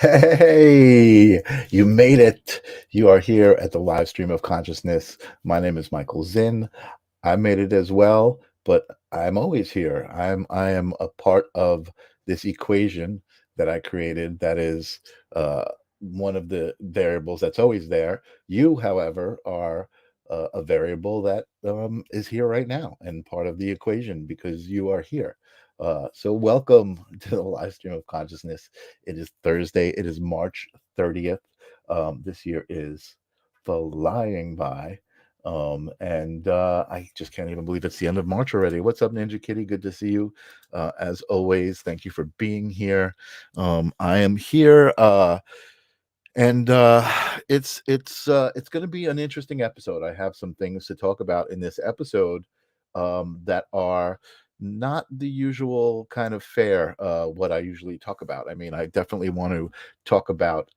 Hey, you made it. You are here at the live stream of consciousness. My name is Michael Zinn. I made it as well, but I'm always here. I am a part of this equation that I created that is one of the variables that's always there. You, however, are a variable that is here right now and part of the equation because you are here. So welcome to the live stream of consciousness. It is Thursday. It is March 30th. This year is flying by. And I just can't even believe it's the end of March already. What's up, Ninja Kitty? Good to see you. As always, thank you for being here. I am here, and it's going to be an interesting episode. I have some things to talk about in this episode that are not the usual kind of fare. What I usually talk about. I mean, I definitely want to talk about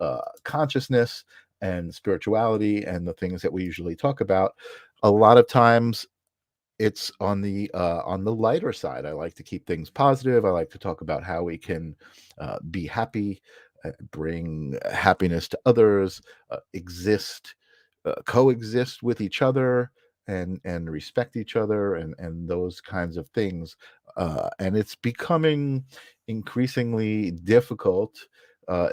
consciousness and spirituality and the things that we usually talk about. A lot of times it's on the lighter side. I like to keep things positive. I like to talk about how we can be happy, bring happiness to others, exist, coexist with each other, and respect each other, and those kinds of things. And it's becoming increasingly difficult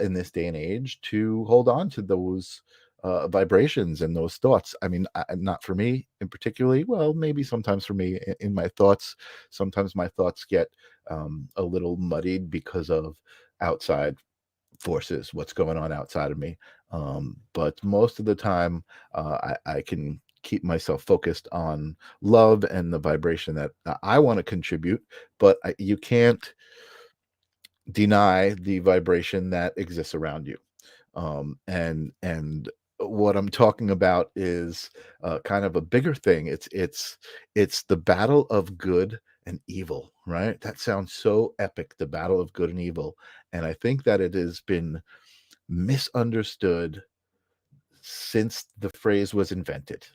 in this day and age to hold on to those vibrations and those thoughts. I mean, not for me in particularly. Well, maybe sometimes for me in my thoughts. Sometimes my thoughts get a little muddied because of outside forces, what's going on outside of me. But most of the time, I can keep myself focused on love and the vibration that I want to contribute. But you can't deny the vibration that exists around you. And what I'm talking about is kind of a bigger thing. It's the battle of good and evil, right? That sounds so epic, the battle of good and evil. And I think that it has been misunderstood since the phrase was invented.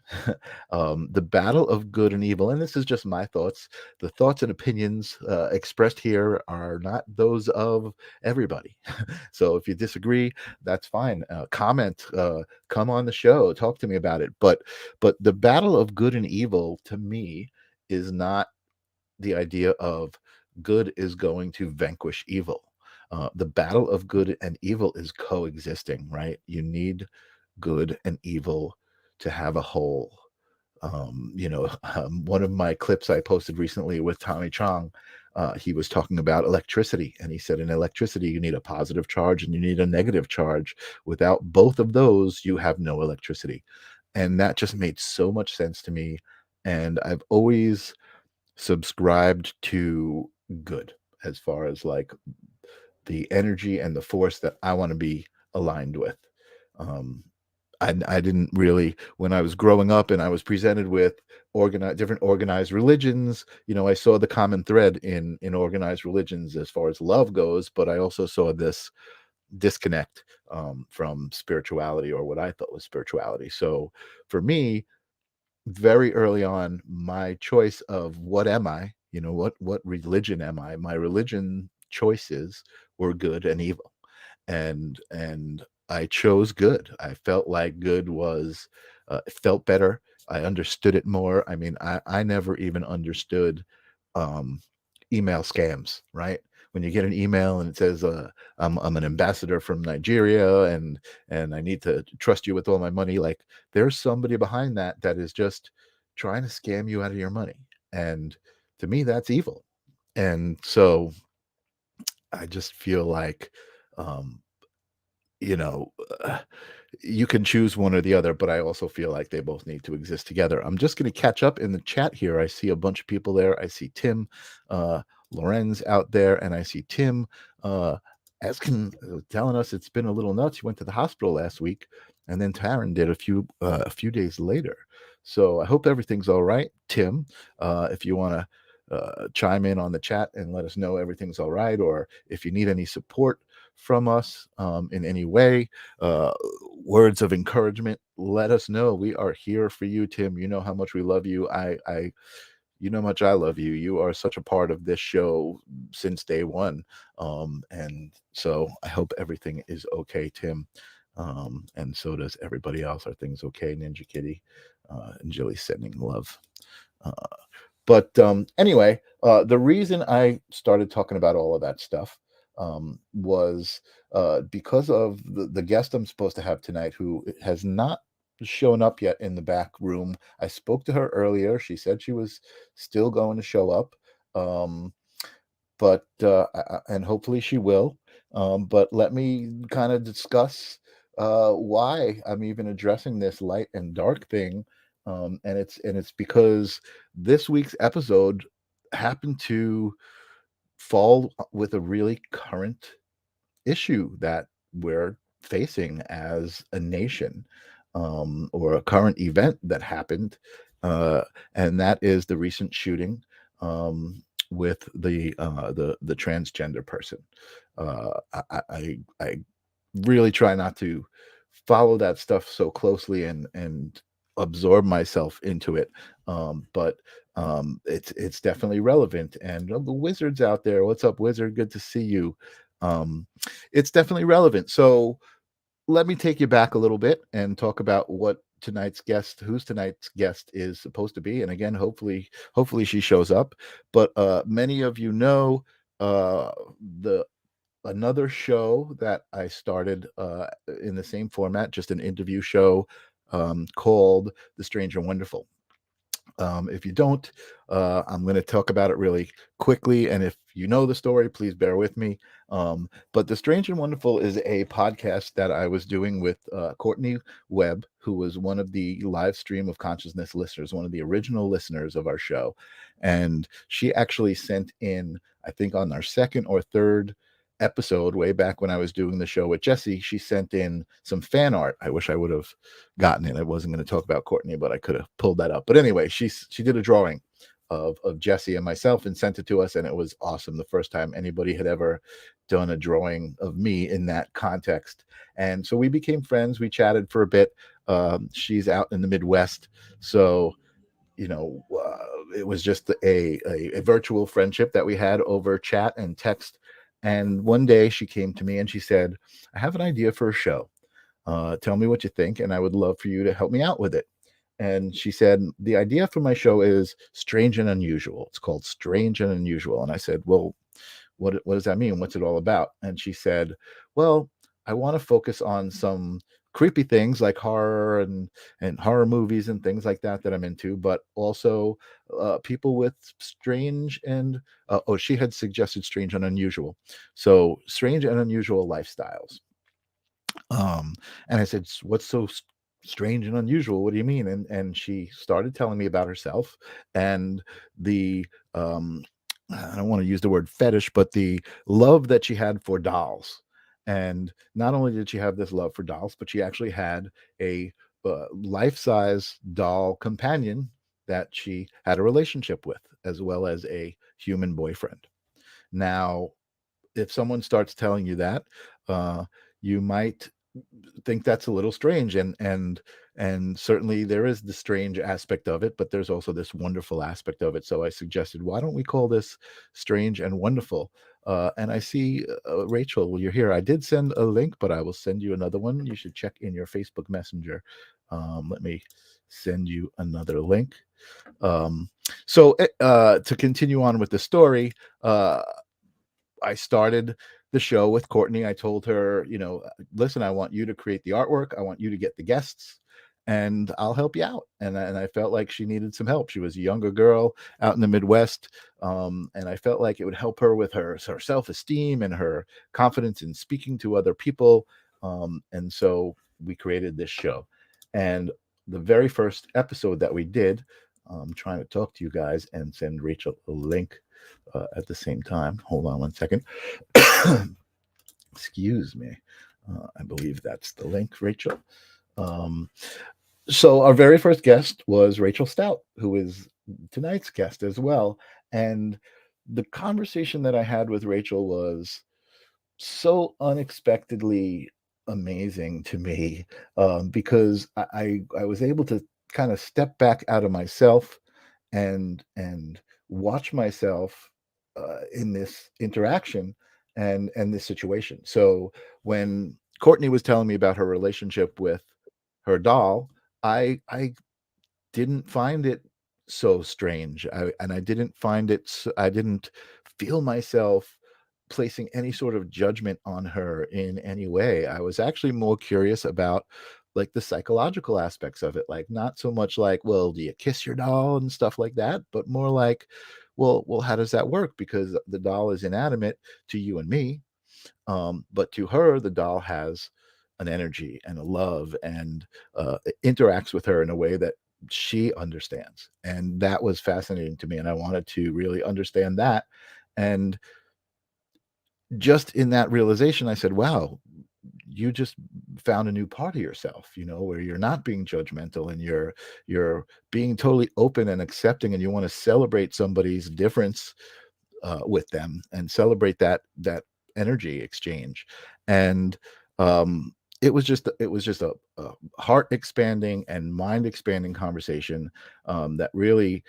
The battle of good and evil, and this is just my thoughts. The thoughts and opinions expressed here are not those of everybody. So if you disagree, that's fine. Comment, come on the show, talk to me about it. But the battle of good and evil to me is not the idea of good is going to vanquish evil. The battle of good and evil is coexisting, right? You need good and evil to have a whole. One of my clips I posted recently with Tommy Chong, he was talking about electricity, and he said in electricity you need a positive charge and you need a negative charge. Without both of those, you have no electricity, and that just made so much sense to me. And I've always subscribed to good as far as like the energy and the force that I want to be aligned with. Um, I didn't really, when I was growing up and I was presented with different organized religions, I saw the common thread in organized religions as far as love goes, but I also saw this disconnect from spirituality, or what I thought was spirituality. So for me, very early on, my choice of what am I, what religion am I, my religion choices were good and evil. And I chose good. I felt like good was, it felt better. I understood it more. I mean, I never even understood um, email scams, right? When you get an email and it says, I'm an ambassador from Nigeria, and I need to trust you with all my money. Like, there's somebody behind that is just trying to scam you out of your money. And to me, that's evil. And so I just feel like, um, you know, uh, you can choose one or the other, but I also feel like they both need to exist together. I'm just going to catch up in the chat here. I see a bunch of people there. I see Tim, Lorenz out there, and I see Tim asking, telling us it's been a little nuts. He went to the hospital last week, and then Taryn did a few days later. So I hope everything's all right, Tim. If you want to chime in on the chat and let us know everything's all right, or if you need any support from us in any way, uh, words of encouragement, let us know. We are here for you, Tim. You know how much we love you. I you know how much I love you. You are such a part of this show since day one. And so I hope everything is okay, Tim. And so does everybody else. Are things okay, Ninja Kitty? And Jilly's sending love. Uh, but anyway, the reason I started talking about all of that stuff was because of the guest I'm supposed to have tonight, who has not shown up yet in the back room. I spoke to her earlier. She said she was still going to show up. Um, and hopefully she will. But let me kind of discuss why I'm even addressing this light and dark thing. And it's because this week's episode happened to fall with a really current issue that we're facing as a nation, or a current event that happened, uh, and that is the recent shooting, with the transgender person. I really try not to follow that stuff so closely and absorb myself into it, but it's definitely relevant. And the wizards out there, what's up, wizard? Good to see you. um, it's definitely relevant. So let me take you back a little bit and talk about who's tonight's guest is supposed to be. And again, hopefully she shows up. But many of you know, uh, the another show that I started in the same format, just an interview show, called The Strange and Wonderful. If you don't, I'm going to talk about it really quickly. And if you know the story, please bear with me. But The Strange and Wonderful is a podcast that I was doing with Courtney Webb, who was one of the live stream of consciousness listeners, one of the original listeners of our show. And she actually sent in, I think on our second or third episode, way back when I was doing the show with Jesse, she sent in some fan art. I wish I would have gotten it. I wasn't going to talk about Courtney, but I could have pulled that up. But anyway, she did a drawing of Jesse and myself and sent it to us, and it was awesome. The first time anybody had ever done a drawing of me in that context. And so we became friends. We chatted for a bit. She's out in the Midwest, so it was just a virtual friendship that we had over chat and text. And one day she came to me and she said, "I have an idea for a show. Tell me what you think, and I would love for you to help me out with it." And she said, "The idea for my show is strange and unusual. It's called Strange and Unusual." And I said, "Well, what does that mean? What's it all about?" And she said, "Well, I want to focus on some creepy things like horror and horror movies and things like that I'm into, but also people with strange and she had suggested strange and unusual, so strange and unusual lifestyles." um and I said, "What's so strange and unusual? What do you mean?" And she started telling me about herself and the um I don't want to use the word fetish, but the love that she had for dolls. And not only did she have this love for dolls, but she actually had a life-size doll companion that she had a relationship with, as well as a human boyfriend. Now, if someone starts telling you that, uh, you might think that's a little strange, and certainly there is the strange aspect of it, but there's also this wonderful aspect of it. So I suggested, why don't we call this Strange and Wonderful? And I see, Rachel, well, you're here. I did send a link, but I will send you another one. You should check in your Facebook Messenger. Let me send you another link. To continue on with the story, I started the show with Courtney. I told her, "Listen, I want you to create the artwork. I want you to get the guests, and I'll help you out." And I felt like she needed some help. She was a younger girl out in the Midwest, and I felt like it would help her with her self-esteem and her confidence in speaking to other people. And so we created this show. And the very first episode that we did, I'm trying to talk to you guys and send Rachel a link at the same time. Hold on one second. Excuse me. I believe that's the link, Rachel. Um, so our very first guest was Rachel Stout, who is tonight's guest as well. And the conversation that I had with Rachel was so unexpectedly amazing to me, because I was able to kind of step back out of myself and watch myself in this interaction and this situation. So when Courtney was telling me about her relationship with her doll, I didn't find it so strange. I didn't find it. I didn't feel myself placing any sort of judgment on her in any way. I was actually more curious about like the psychological aspects of it, like not so much like, well, do you kiss your doll and stuff like that, but more like, well, how does that work? Because the doll is inanimate to you and me, but to her, the doll has an energy and a love and it interacts with her in a way that she understands. And that was fascinating to me. And I wanted to really understand that. And just in that realization, I said, wow, you just found a new part of yourself, where you're not being judgmental and you're being totally open and accepting, and you want to celebrate somebody's difference with them and celebrate that energy exchange. And it was just a heart expanding and mind expanding conversation that really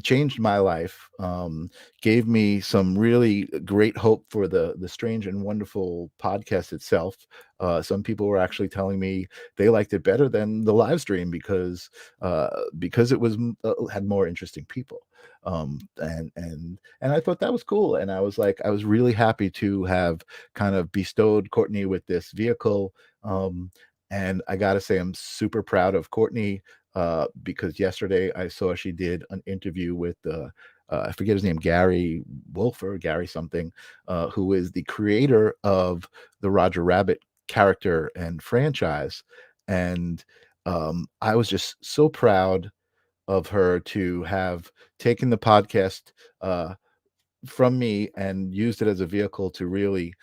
changed my life, gave me some really great hope for the Strange and Wonderful podcast itself. Some people were actually telling me they liked it better than the live stream because it was had more interesting people. And I thought that was cool. And I was really happy to have kind of bestowed Courtney with this vehicle. And I gotta say, I'm super proud of Courtney because yesterday I saw she did an interview with I forget his name, Gary Wolfer, Gary something, who is the creator of the Roger Rabbit character and franchise. And I was just so proud of her to have taken the podcast from me and used it as a vehicle to really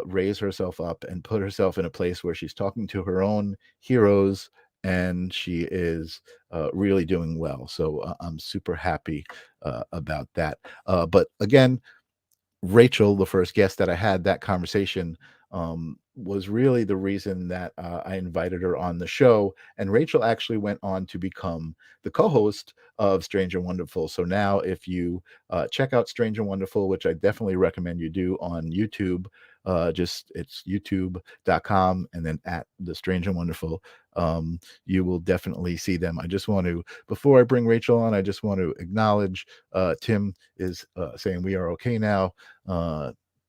raise herself up and put herself in a place where she's talking to her own heroes, and she is really doing well. So I'm super happy about that. But again, Rachel, the first guest that I had that conversation, was really the reason that I invited her on the show. And Rachel actually went on to become the co-host of Strange and Wonderful. So now, if you check out Strange and Wonderful, which I definitely recommend you do on YouTube, just it's youtube.com and then at the Strange and Wonderful. You will definitely see them. I just want to, before I bring Rachel on, I just want to acknowledge Tim is saying we are okay now.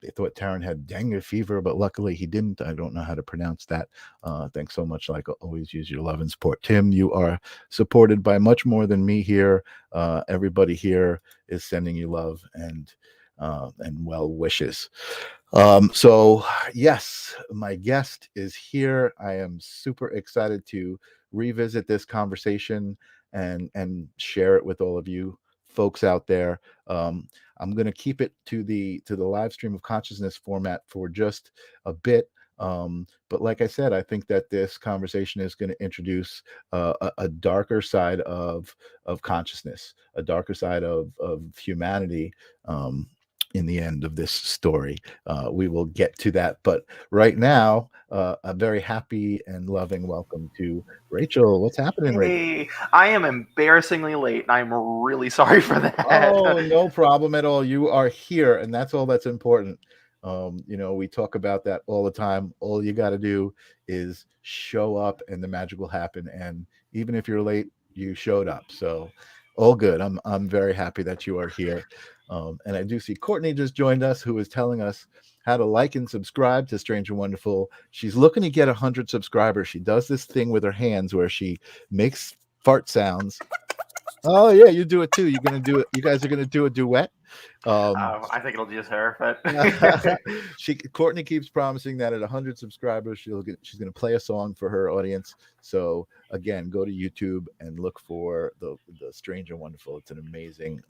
They thought Taryn had dengue fever, but luckily he didn't. I don't know how to pronounce that. Thanks so much. Like always, use your love and support. Tim, you are supported by much more than me here. Everybody here is sending you love and well wishes. So yes, my guest is here. I am super excited to revisit this conversation and share it with all of you folks out there. I'm going to keep it to the live stream of consciousness format for just a bit. But like I said, I think that this conversation is going to introduce a darker side of consciousness, a darker side of humanity. In the end of this story, we will get to that. But right now, a very happy and loving welcome to Rachel. What's happening, Rachel? Hey, I am embarrassingly late, and I'm really sorry for that. Oh, no problem at all. You are here, and that's all that's important. We talk about that all the time. All you got to do is show up, and the magic will happen. And even if you're late, you showed up. So, all good. I'm very happy that you are here. And I do see Courtney just joined us, who is telling us how to like and subscribe to Strange and Wonderful. She's looking to get 100 subscribers. She does this thing with her hands where she makes fart sounds. Oh yeah, you do it too. You're gonna do it. You guys are gonna do a duet. I think it'll just her, but Courtney keeps promising that at 100 subscribers, she's gonna play a song for her audience. So again, go to YouTube and look for the Strange and Wonderful. It's an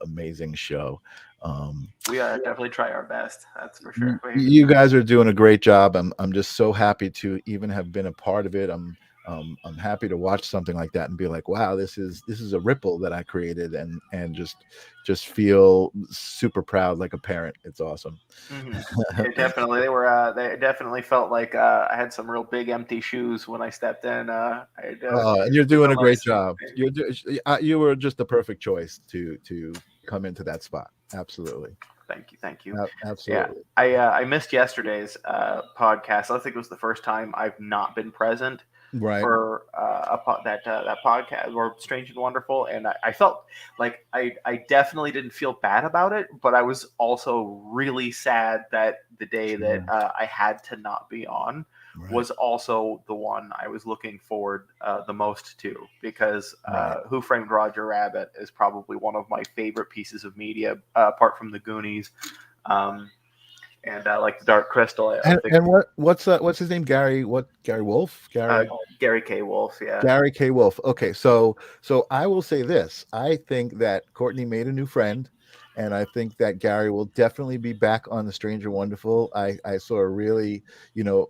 amazing show. We definitely try our best. That's for sure. You guys are doing a great job. I'm just so happy to even have been a part of it. I'm happy to watch something like that and be like, wow, this is a ripple that I created, and just feel super proud like a parent. It's awesome. Hmm. It definitely they were they definitely felt like I had some real big empty shoes when I stepped in. And you're doing Felt a great nice. job. You were just the perfect choice to come into that spot. Absolutely. Thank you, thank you. Yeah, Absolutely. I missed yesterday's podcast. I think it was the first time I've not been present Right. for that podcast or Strange and Wonderful, and I felt like I definitely didn't feel bad about it, but I was also really sad that the day that Sure. I had to not be on Right. was also the one I was looking forward the most to, because Right. Who Framed Roger Rabbit is probably one of my favorite pieces of media, apart from the Goonies, um, and like the Dark Crystal. I think And what's his name? Gary Wolf? uh, Gary K. Wolf, yeah. Gary K. Wolf. Okay, so I will say this. I think that Courtney made a new friend, and I think that Gary will definitely be back on The Stranger Wonderful. I saw a really, you know,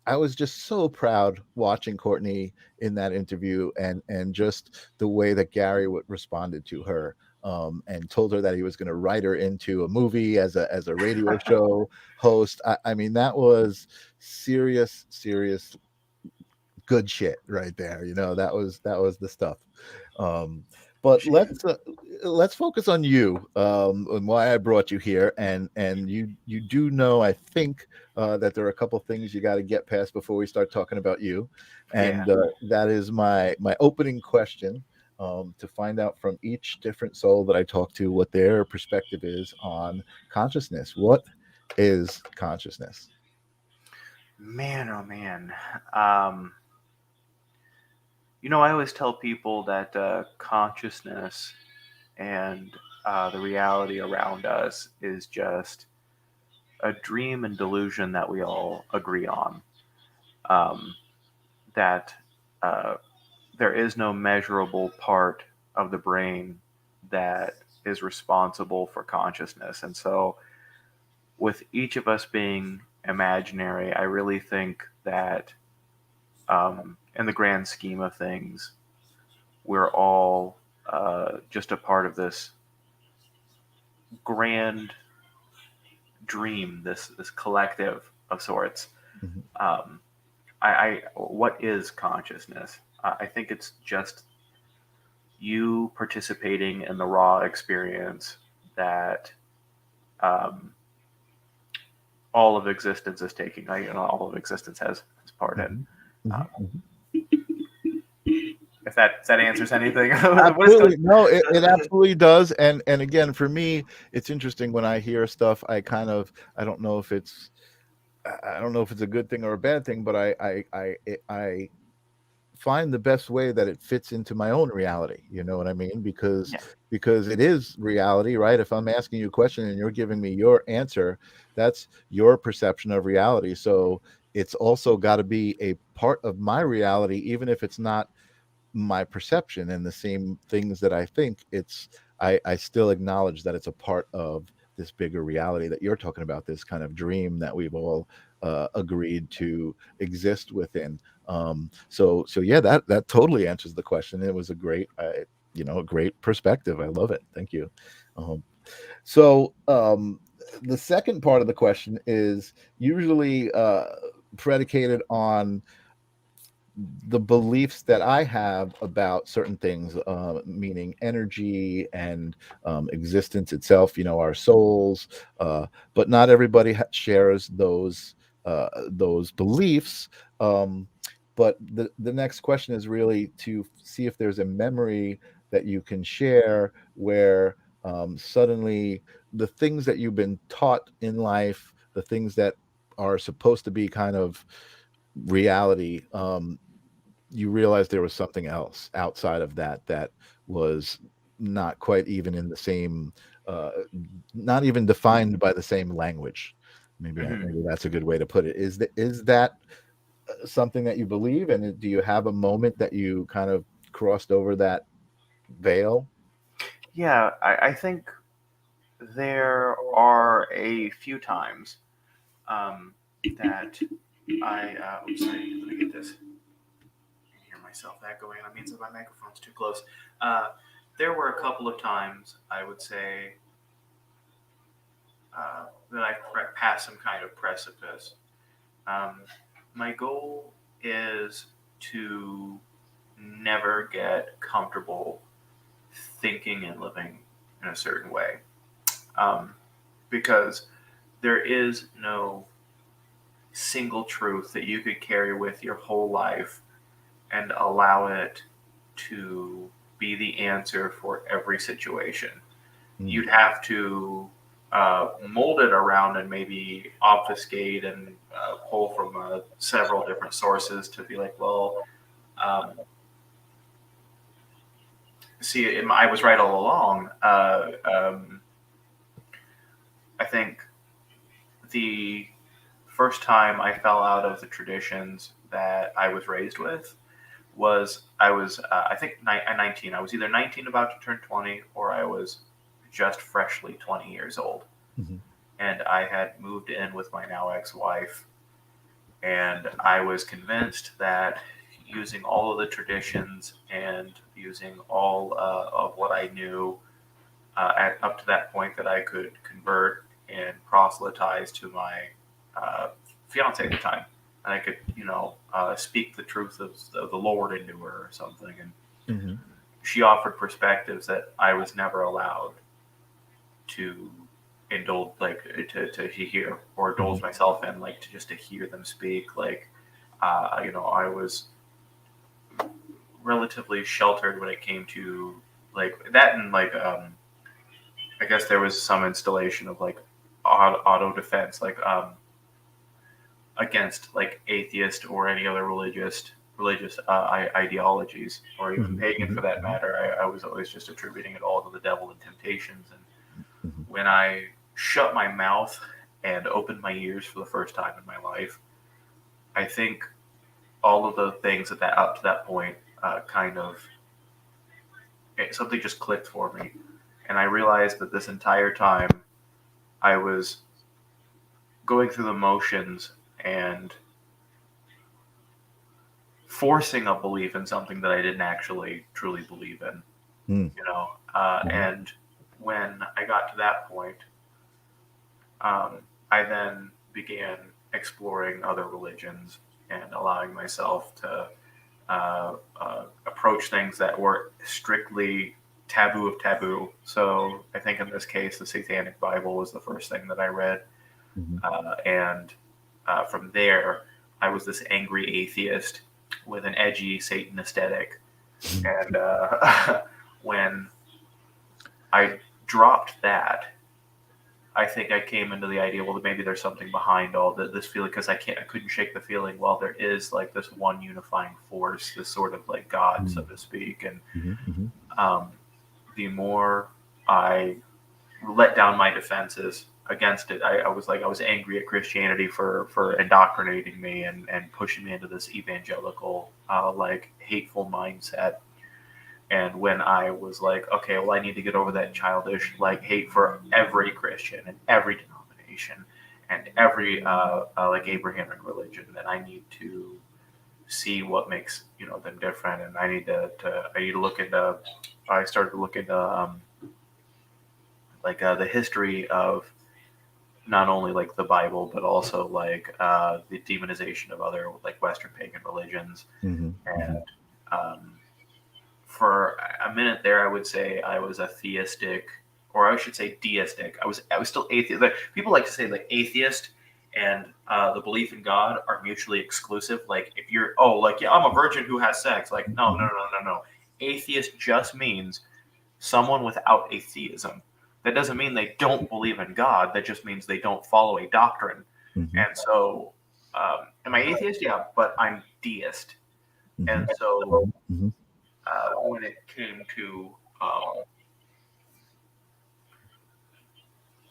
I was just so proud watching Courtney in that interview, and just the way that Gary responded to her. And told her that he was going to write her into a movie as a radio show host. I mean, that was serious good shit right there. That was the stuff. um but let's focus on you, and why I brought you here, and you do know, I think, that there are a couple things you got to get past before we start talking about you, Yeah. and that is my opening question, to find out from each different soul that I talk to what their perspective is on consciousness. What is consciousness? Man, oh man. Um, I always tell people that consciousness and the reality around us is just a dream and delusion that we all agree on. Um, that uh, there is no measurable part of the brain that is responsible for consciousness. And so, with each of us being imaginary, I really think that in the grand scheme of things, we're all just a part of this grand dream, this collective of sorts. Mhm. Um, I what is consciousness? I think it's just you participating in the raw experience that um, all of existence is taking. All of existence has part in. Mhm. Mhm. Um, Mhm. if that answers anything, what is Absolutely. No, it absolutely does. And again, for me, it's interesting when I hear stuff, I don't know if I don't know if it's a good thing or a bad thing, but I find the best way that it fits into my own reality. You know what I mean? Because yeah. it is reality, right? If I'm asking you a question and you're giving me your answer, that's your perception of reality. So it's also got to be a part of my reality, even if it's not my perception and the same things that I think. I still acknowledge that it's a part of this bigger reality that you're talking about, this kind of dream that we've all agreed to exist within. So yeah, that totally answers the question. It was a great, a great perspective. I love it. Thank you. Um, so the second part of the question is usually predicated on the beliefs that I have about certain things, meaning energy and existence itself, our souls. But not everybody shares those beliefs. Um, but the next question is really to see if there's a memory that you can share where suddenly the things that you've been taught in life, the things that are supposed to be kind of reality, you realize there was something else outside of that was not quite even in the same, uh, not even defined by the same language. Mhm. Maybe that's a good way to put it. Is that something that you believe? And do you have a moment that you kind of crossed over that veil? Yeah, I think there are a few times that oops, sorry, let me get this. myself echoing. That means that my microphone's too close. There were a couple of times, I would say, that I passed some kind of precipice. My goal is to never get comfortable thinking and living in a certain way. Because there is no single truth that you could carry with your whole life and allow it to be the answer for every situation. You'd have to mold it around and maybe obfuscate and pull from several different sources to be like, well, see, I was right all along. I think the first time I fell out of the traditions that I was raised with was I think 19. I was either 19 about to turn 20 or I was just freshly 20 years old. Mm-hmm. And I had moved in with my now ex-wife. And I was convinced that using all of the traditions and using all of what I knew up to that point that I could convert and proselytize to my fiance at the time. And I could, speak the truth of the Lord into her or something. And Mm-hmm. she offered perspectives that I was never allowed to indulge, like to hear or indulge Mm-hmm. myself in, like to hear them speak. Like, I was relatively sheltered when it came to like that, and like I guess there was some installation of like auto defense, like against like atheist or any other religious ideologies, or even pagan Mm-hmm. for that matter. I was always just attributing it all to the devil and temptations. And Mm-hmm. when I shut my mouth and opened my ears for the first time in my life, I think all of the things that up to that point kind of something just clicked for me, and I realized that this entire time I was going through the motions and forcing a belief in something that I didn't actually truly believe in, Mm-hmm. and when I got to that point, I then began exploring other religions and allowing myself to approach things that were strictly taboo of taboo. So I think in this case, the Satanic Bible was the first thing that I read. Mm-hmm. And from there, I was this angry atheist with an edgy Satan aesthetic. And when I dropped that, I think I came into the idea, well, maybe there's something behind all this feeling, because I couldn't shake the feeling. Well, there is like this one unifying force, this sort of like God, so to speak. And Mm-hmm. the more I let down my defenses against it, I was angry at Christianity for indoctrinating me and pushing me into this evangelical, like hateful mindset. And when I was like, okay, well, I need to get over that childish like hate for every Christian and every denomination and every like Abrahamic religion, then I need to see what makes them different, and I need to look into. I started to look into like the history of not only like the Bible, but also like the demonization of other like Western pagan religions. Mm-hmm. And for a minute there, I would say I was a theistic, or I should say deistic. I was still atheist. Like, people like to say like atheist and the belief in God are mutually exclusive. Like if you're like, yeah, I'm a virgin who has sex. Like no, no, Mm-hmm. no, no, no. Atheist just means someone without atheism. That doesn't mean they don't believe in God. That just means they don't follow a doctrine. Mm-hmm. And so, am I atheist? Yeah, but I'm deist. Mm-hmm. And so, Mm-hmm. when it came to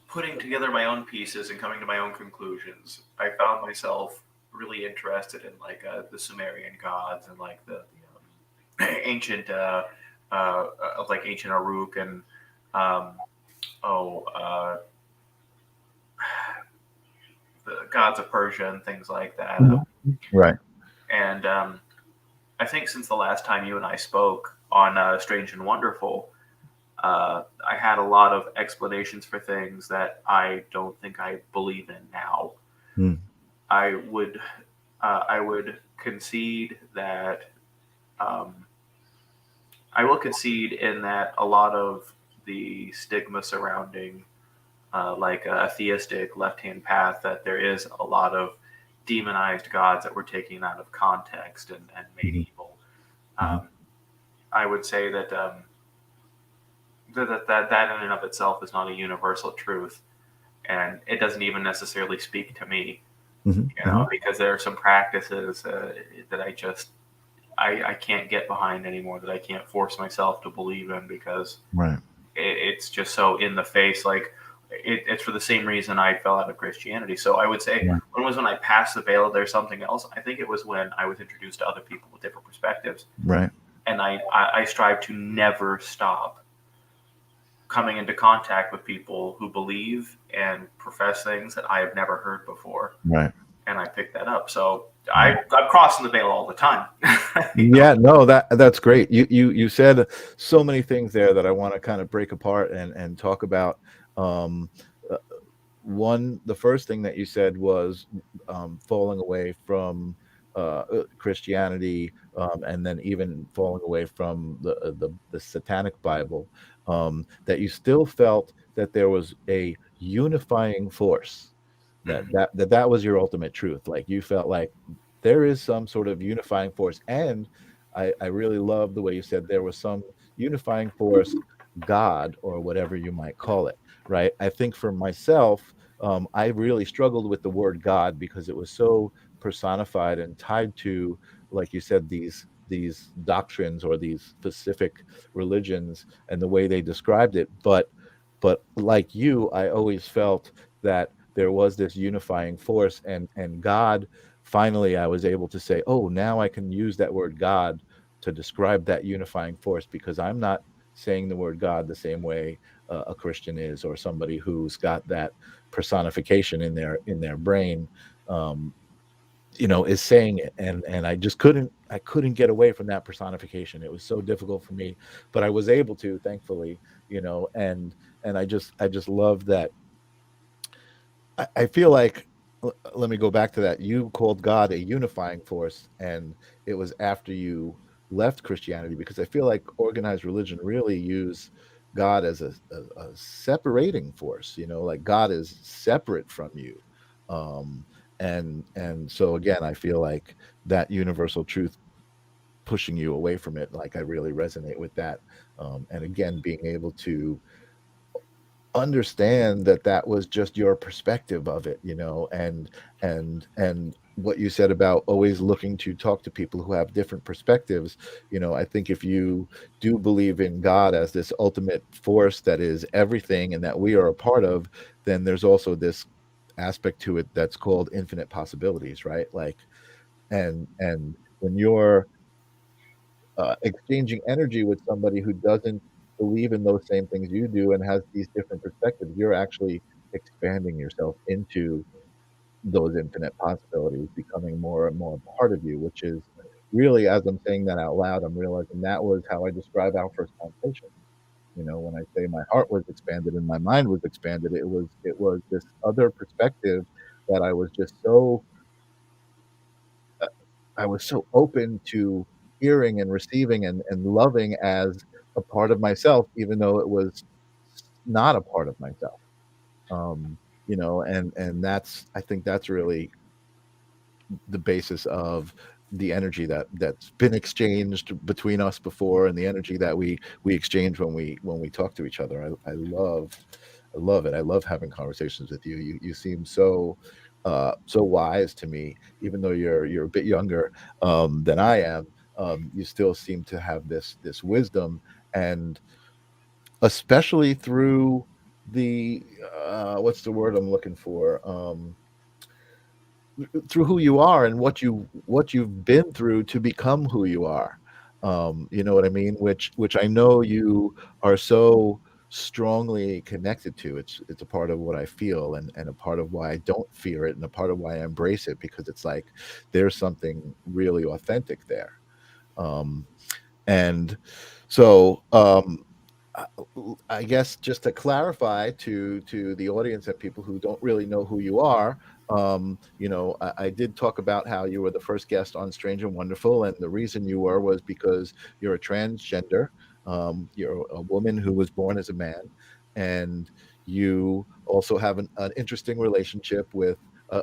putting together my own pieces and coming to my own conclusions, I found myself really interested in like the Sumerian gods and like the ancient, of like ancient Uruk and um, oh, the gods of Persia and things like that. Mm-hmm. Right. And I think since the last time you and I spoke on Strange and Wonderful, I had a lot of explanations for things that I don't think I believe in now. Mm, I would I would concede that um, I will concede in that a lot of the stigma surrounding like a theistic left-hand path, that there is a lot of demonized gods that were taken out of context and made mhm, evil. mhm. Um, I would say that, that in and of itself is not a universal truth, and it doesn't even necessarily speak to me, Mhm, mhm. because there are some practices that I can't get behind anymore, that I can't force myself to believe in, because Right, it's just so in the face. Like it's for the same reason I fell out of Christianity. So I would say, right, when I passed the veil, there's something else. I think it was when I was introduced to other people with different perspectives, right, and I strive to never stop coming into contact with people who believe and profess things that I have never heard before, right, and I pick that up. So right. I'm crossing the veil all the time. you know? Yeah, no, that's great. You said so many things there that I want to kind of break apart and talk about. Um, uh, One, the first thing that you said was falling away from Christianity, and then even falling away from the Satanic Bible. That you still felt that there was a unifying force, Mhm. that was your ultimate truth. Like you felt like there is some sort of unifying force, and I really love the way you said there was some unifying force, God or whatever you might call it. Right? I think for myself, I really struggled with the word God because it was so personified and tied to, like you said, these doctrines or these specific religions and the way they described it. But like you, I always felt that there was this unifying force, and God, finally I was able to say, oh, now I can use that word God to describe that unifying force, because I'm not saying the word God the same way a Christian is, or somebody who's got that personification in their brain, um, is saying it. And I couldn't get away from that personification. It was so difficult for me, but I was able to, thankfully, and I just love that. I feel like, let me go back to that. You called God a unifying force, and it was after you left Christianity, because I feel like organized religion really use God as a separating force. Like God is separate from you, um, and so again, I feel like that universal truth pushing you away from it. Like I really resonate with that, and again, being able to understand that that was just your perspective of it, and what you said about always looking to talk to people who have different perspectives. I think if you do believe in God as this ultimate force that is everything and that we are a part of, then there's also this aspect to it that's called infinite possibilities, right? Like, and when you're exchanging energy with somebody who doesn't believe in those same things you do and has these different perspectives, you're actually expanding yourself into those infinite possibilities, becoming more and more a part of you, which is really, as I'm saying that out loud, I'm realizing that was how I describe our first conversation. When I say my heart was expanded and my mind was expanded, it was this other perspective that I was so open to hearing and receiving and loving as a part of myself, even though it was not a part of myself. And I think that's really the basis of the energy that's been exchanged between us before, and the energy that we exchange when we talk to each other. I love it. I love having conversations with you. You seem so so wise to me, even though you're a bit younger than I am. You still seem to have this wisdom, and especially through the what's the word I'm looking for? Through who you are and what you've been through to become who you are. You know what I mean? Which I know you are so strongly connected to. It's a part of what I feel, and a part of why I don't fear it, and a part of why I embrace it, because it's like there's something really authentic there. Um, and so, I I guess just to clarify to the audience and people who don't really know who you are, I did talk about how you were the first guest on Strange and Wonderful, and the reason you were was because you're a transgender. You're a woman who was born as a man, and you also have an interesting relationship with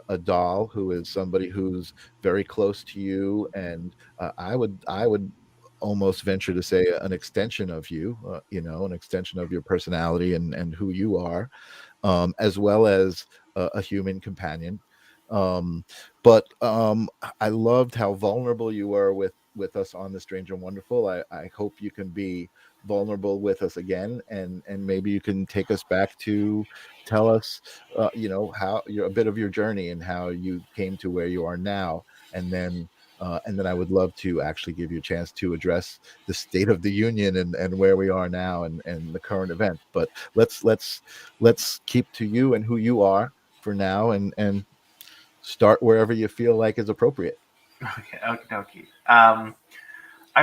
a doll who is somebody who's very close to you, and I would almost venture to say an extension of you, an extension of your personality and who you are, as well as a human companion. Um, but I loved how vulnerable you were with us on the Strange and Wonderful. I hope you can be vulnerable with us again, and maybe you can take us back to tell us, how your a bit of your journey and how you came to where you are now, and then. And then I would love to actually give you a chance to address the state of the union and where we are now and the current event. But let's keep to you and who you are for now, and start wherever you feel like is appropriate. Okay, okay, okay. I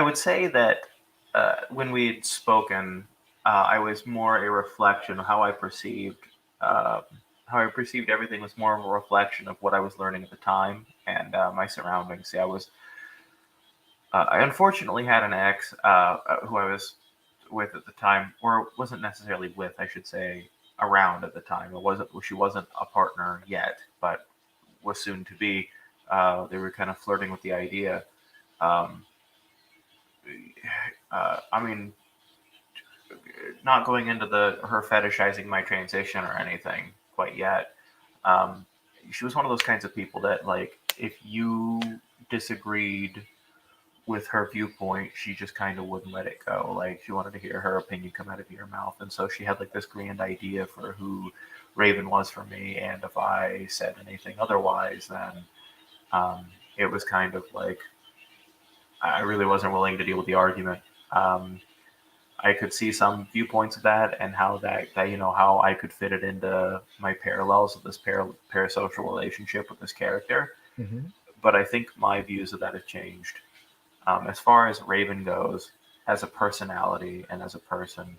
would say that when we'd spoken, I was more a reflection of uh, how I perceived everything was more of a reflection of what I was learning at the time and my surroundings. See, I unfortunately had an ex who I was with at the time, or wasn't necessarily with, I should say, around at the time. She wasn't a partner yet, but was soon to be. They were kind of flirting with the idea. Um, I mean, not going into the her fetishizing my transition or anything quite yet. Um, she was one of those kinds of people that, like, if you disagreed with her viewpoint, she just kind of wouldn't let it go. Like, she wanted to hear her opinion come out of your mouth, and so she had like this grand idea for who Raven was for me. And if I said anything otherwise, then um, it was kind of like I really wasn't willing to deal with the argument. Um, I could see some viewpoints of that and how how I could fit it into my parallels of this parasocial relationship with this character. Hmm. But I think my views of that have changed. As far as Raven goes, as a personality and as a person,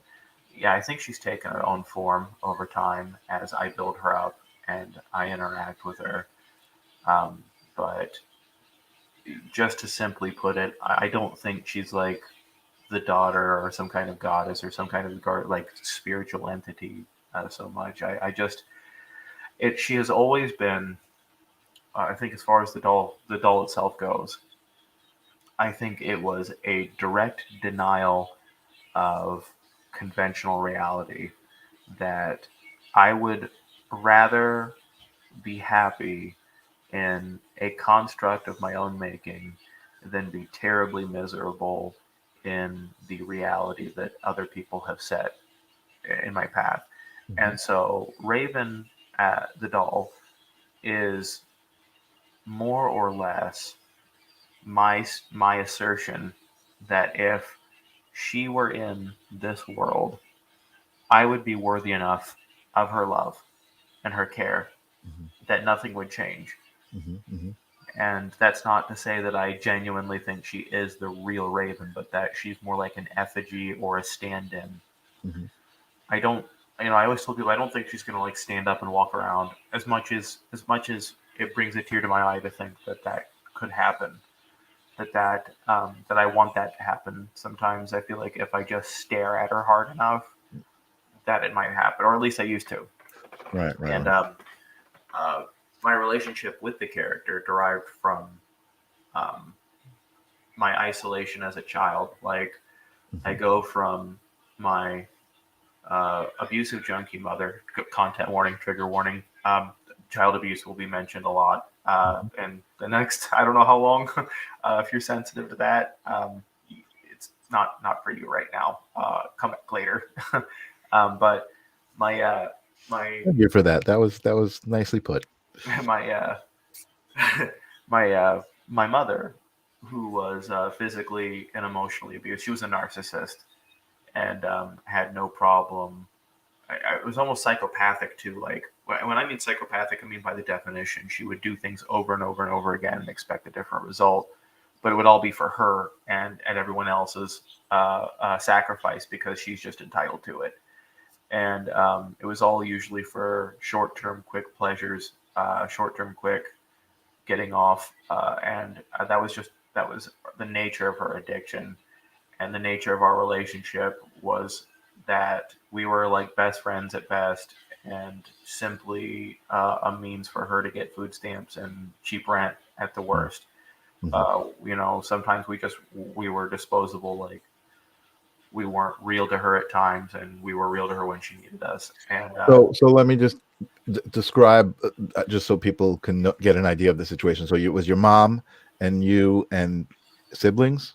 yeah, I think she's taken her own form over time as I build her up and I interact with her. Um, but just to simply put it, I don't think she's like the daughter or some kind of goddess or some kind of like spiritual entity so much. I just it she has always been. I think as far as the doll itself goes, I think it was a direct denial of conventional reality that I would rather be happy in a construct of my own making than be terribly miserable in the reality that other people have set in my path. Hmm. And so Raven, the doll, is more or less my assertion that if she were in this world, I would be worthy enough of her love and her care Hmm. that nothing would change. Hmm. Hmm. And that's not to say that I genuinely think she is the real Raven, but that she's more like an effigy or a stand-in. Hmm. I don't, I always told people I don't think she's gonna like stand up and walk around as much as it brings a tear to my eye to think that that could happen. That I want that to happen. Sometimes I feel like if I just stare at her hard enough, that it might happen, or at least I used to. Right, right, And right. uh, my relationship with the character derived from um, my isolation as a child. Like, I Hmm. go from my abusive junkie mother. Content warning, trigger warning. Child abuse will be mentioned a lot. Hmm. And the next, I don't know how long. If you're sensitive to that, it's not for you right now. Come back later. But my my Thank you for that. That was nicely put. my my mother, who was physically and emotionally abused. She was a narcissist and had no problem. It was almost psychopathic too. Like, when I mean psychopathic, I mean by the definition, she would do things over and over and over again and expect a different result. but it would all be for her and everyone else's sacrifice because she's just entitled to it. And it was all usually for short-term, quick pleasures, short-term, quick getting off, and that was the nature of her addiction, and the nature of our relationship was that we were like best friends at best, and simply a means for her to get food stamps and cheap rent at the worst. Mm-hmm. Sometimes we were disposable, like we weren't real to her at times, and we were real to her when she needed us. And So let me just describe, just so people can get an idea of the situation. So it was your mom and you and siblings.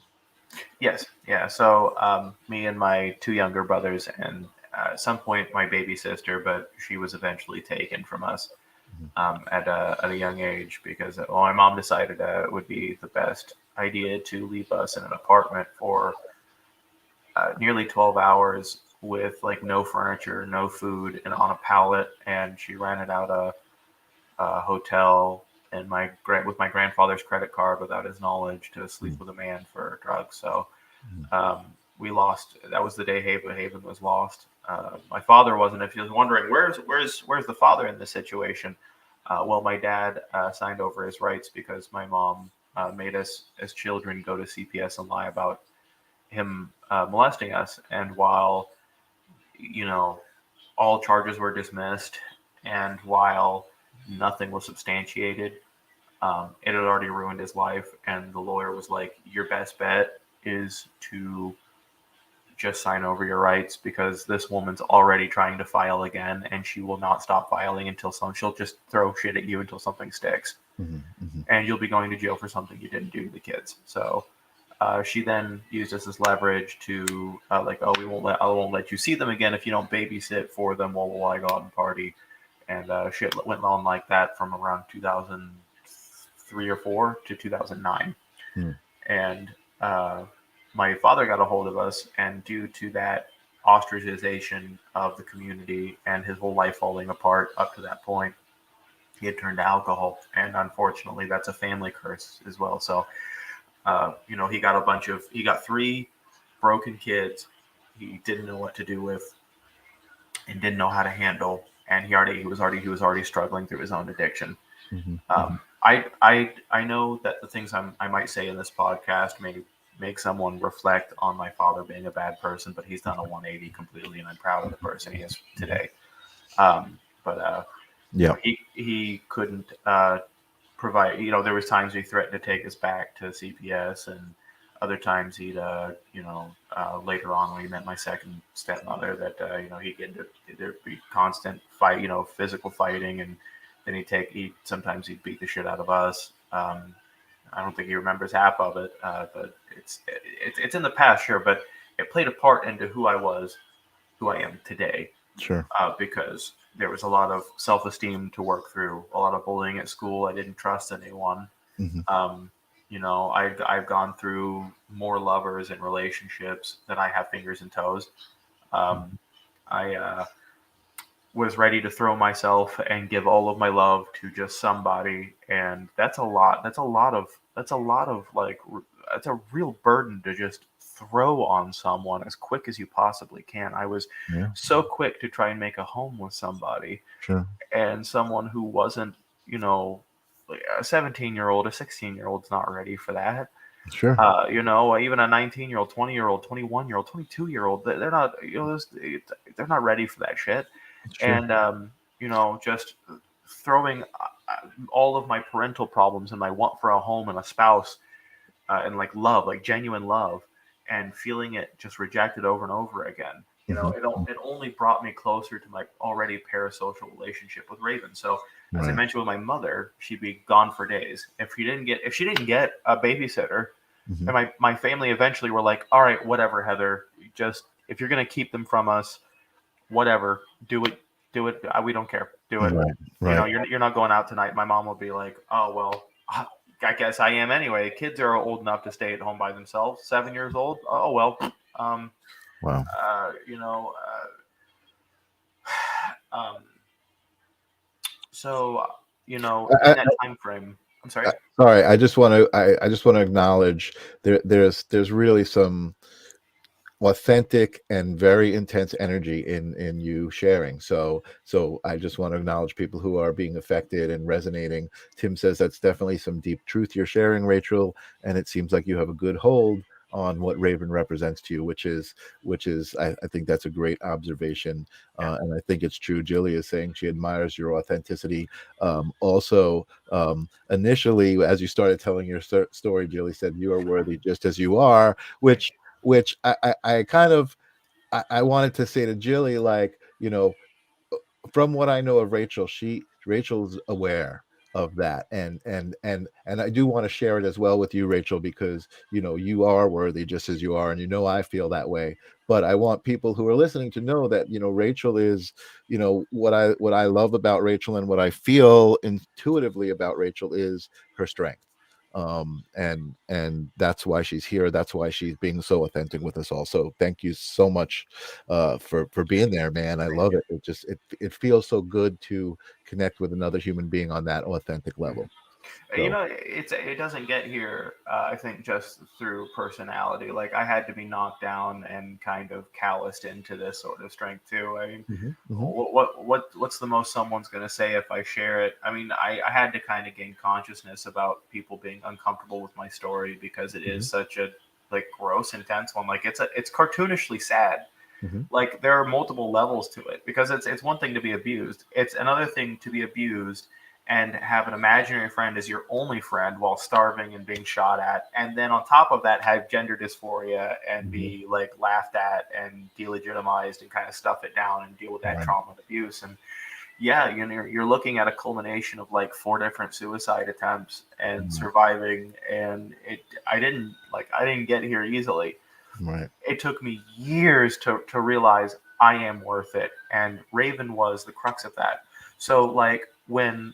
yes, yeah. So me and my two younger brothers, and at some point my baby sister, but she was eventually taken from us at a young age because my mom decided it would be the best idea to leave us in an apartment for nearly 12 hours with like no furniture, no food, and on a pallet. And she rented out a hotel and with my grandfather's credit card without his knowledge to sleep with a man for drugs. So we lost. That was the day Haven was lost. My father wasn't. If you was wondering, where's the father in this situation? Well, my dad signed over his rights because my mom made us as children go to CPS and lie about him molesting us. And while all charges were dismissed, and while nothing was substantiated, it had already ruined his life. And the lawyer was like, "Your best bet is to just sign over your rights because this woman's already trying to file again, and she will not stop filing until she'll just throw shit at you until something sticks, and you'll be going to jail for something you didn't do to the kids." So she then used us as leverage to oh, I won't let you see them again if you don't babysit for them while I go out and party, and shit went on like that from around 2003 or four to 2009, and my father got a hold of us, and due to that ostracization of the community and his whole life falling apart up to that point, he had turned to alcohol, and unfortunately, that's a family curse as well. So he got three broken kids he didn't know what to do with and didn't know how to handle, and he was already struggling through his own addiction. I know that the things I might say in this podcast may make someone reflect on my father being a bad person, but he's done a 180 completely, and I'm proud of the person he is today. But he couldn't provide. There was times he threatened to take us back to CPS, and other times he'd later on when he met my second stepmother, that he'd get into, there'd be constant fight, physical fighting, and then sometimes he'd beat the shit out of us. I don't think he remembers half of it, but it's in the past, sure, but it played a part into who I am today. Sure. Because there was a lot of self-esteem to work through, a lot of bullying at school. I didn't trust anyone. I've gone through more lovers and relationships than I have fingers and toes. I was ready to throw myself and give all of my love to just somebody, and that's a lot. That's a lot of like, that's a real burden to just throw on someone as quick as you possibly can. I was so quick to try and make a home with somebody, and someone who wasn't, like a 17-year-old, a 16-year-old's not ready for that. Sure. Even a 19-year-old, 20-year-old, 21-year-old, 22-year-old, they're not, they're not ready for that shit. And just throwing all of my parental problems and my want for a home and a spouse, and like love, like genuine love, and feeling it just rejected over and over again. It only brought me closer to my already parasocial relationship with Raven. So as I mentioned with my mother, she'd be gone for days. If she didn't get a babysitter, and my family eventually were like, "All right, whatever, Heather, just if you're gonna keep them from us, whatever, do it. We don't care. Do it. Right. You're not going out tonight." My mom will be like, "Oh, well, I guess I am anyway." Kids are old enough to stay at home by themselves. 7 years old. Oh, well. Wow. So, in that time frame, I'm sorry. Sorry, I just want to acknowledge there's really some authentic and very intense energy in you sharing. So I just want to acknowledge people who are being affected and resonating. Tim says that's definitely some deep truth you're sharing, Rachel, and it seems like you have a good hold on what Raven represents to you, which is I think that's a great observation, Yeah. and I think it's true. Jilly is saying she admires your authenticity. Also, initially, as you started telling your story, Jilly said you are worthy just as you are, Thank you. which I kind of I wanted to say to Jilly, like, from what I know of Rachel, Rachel's aware of that, and I do want to share it as well with you, Rachel, because you are worthy just as you are, and I feel that way. But I want people who are listening to know that Rachel is, what I love about Rachel and what I feel intuitively about Rachel is her strength. And that's why she's here. That's why she's being so authentic with us all. So thank you so much for being there, man. I Thank love you. it. It feels so good to connect with another human being on that authentic Mhm. level. So It doesn't get here. I think just through personality. Like I had to be knocked down and kind of calloused into this sort of strength too. I mean, mhm, mhm, what's the most someone's going to say if I share it? I mean, I had to kind of gain consciousness about people being uncomfortable with my story because it is mhm, such a like gross, intense one. Like it's cartoonishly sad. mhm, Like there are multiple levels to it because it's one thing to be abused. It's another thing to be abused and have an imaginary friend as your only friend while starving and being shot at, and then on top of that have gender dysphoria and mhm. be like laughed at and delegitimized and kind of stuff it down and deal with that Right, trauma and abuse. And yeah, you're looking at a culmination of like four different suicide attempts and right, surviving. And I didn't get here easily. right. It took me years to realize I am worth it. And Raven was the crux of that. So, like, when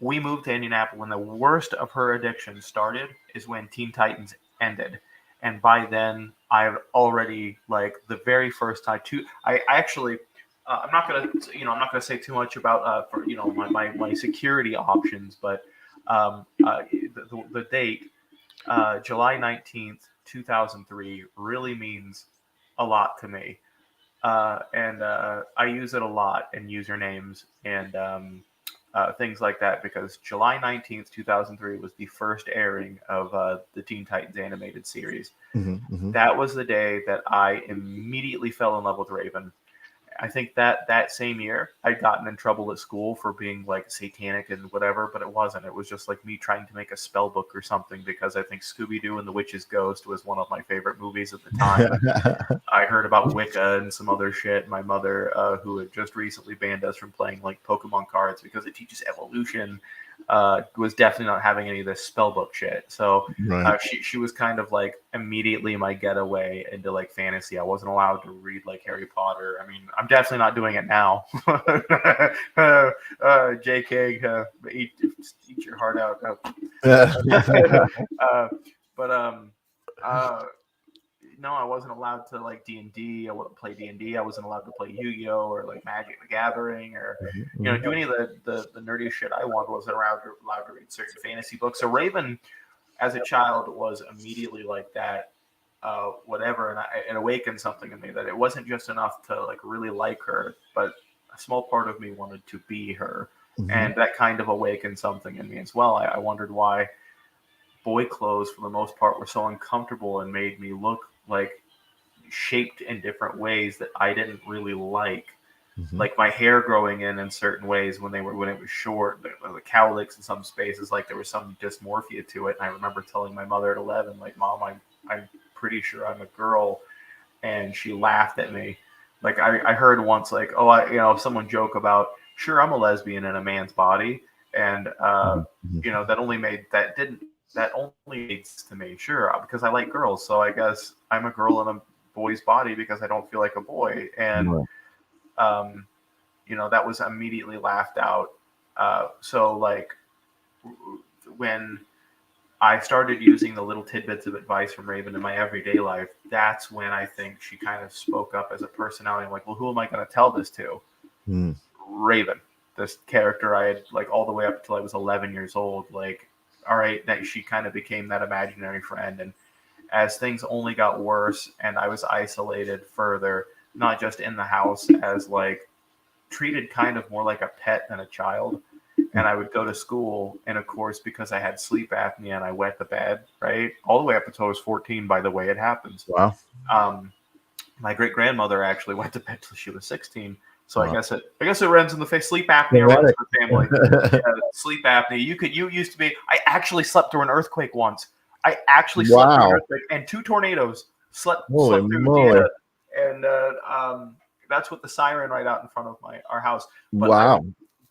we moved to Indianapolis, when the worst of her addiction started, is when Teen Titans ended. And by then, I've already, like, the very first time, I actually, I'm not gonna say too much about, for, my security options, but the date July 19th, 2003, really means a lot to me. And I use it a lot in usernames and things like that because July 19th, 2003 was the first airing of the Teen Titans animated series. Mhm, mhm, That was the day that I immediately fell in love with Raven. I think that same year I'd gotten in trouble at school for being like satanic and whatever, but it wasn't. It was just like me trying to make a spell book or something because I think Scooby Doo and the Witch's Ghost was one of my favorite movies at the time. And I heard about Wicca and some other shit. My mother, who had just recently banned us from playing like Pokemon cards because it teaches evolution, was definitely not having any of this spellbook shit. So Right. she was kind of like immediately my getaway into like fantasy. I wasn't allowed to read like Harry Potter. I mean, I'm definitely not doing it now. JK, eat your heart out. But uh, no, I wasn't allowed to like D&D. I wouldn't play D&D. I wasn't allowed to play Yu-Gi-Oh or like Magic the Gathering or Mhm, mhm, do any of the nerdy shit I wanted. Wasn't allowed to read certain fantasy books. So Raven, as a child, was immediately like that. Whatever, and it awakened something in me that it wasn't just enough to like really like her, but a small part of me wanted to be her, mhm, and that kind of awakened something in me as well. I wondered why boy clothes, for the most part, were so uncomfortable and made me look like shaped in different ways that I didn't really like. mhm. Like my hair growing in certain ways when it was short, the cowlicks in some spaces, like there was some dysmorphia to it. And I remember telling my mother at 11, like, "Mom, I'm pretty sure I'm a girl," and she laughed at me. Like I heard once, like, "Oh, someone joke about, sure, I'm a lesbian in a man's body," and Mhm, mhm. that only made that only made sense to me. Sure, because I like girls, so I guess I'm a girl in a boy's body because I don't feel like a boy, and Right. um, that was immediately laughed out. So like when I started using the little tidbits of advice from Raven in my everyday life, that's when I think she kind of spoke up as a personality. I'm like, well, who am I going to tell this to? Mm, Raven, this character I had like all the way up until I was 11 years old. Like all right, that she kind of became that imaginary friend. And as things only got worse and I was isolated further, not just in the house, as like treated kind of more like a pet than a child. And I would go to school, and of course, because I had sleep apnea and I wet the bed, right, all the way up until I was 14. By the way, it happens. Wow. Um, my great grandmother actually went to bed till she was 16. So Wow. I guess it runs in the face. Sleep apnea runs in the family. Sleep apnea. You used to be. I actually slept through an earthquake once. I actually slept through an Wow. earthquake and 2 tornadoes. Slept Holy through. moly. And that's with the siren right out in front of our house. But Wow.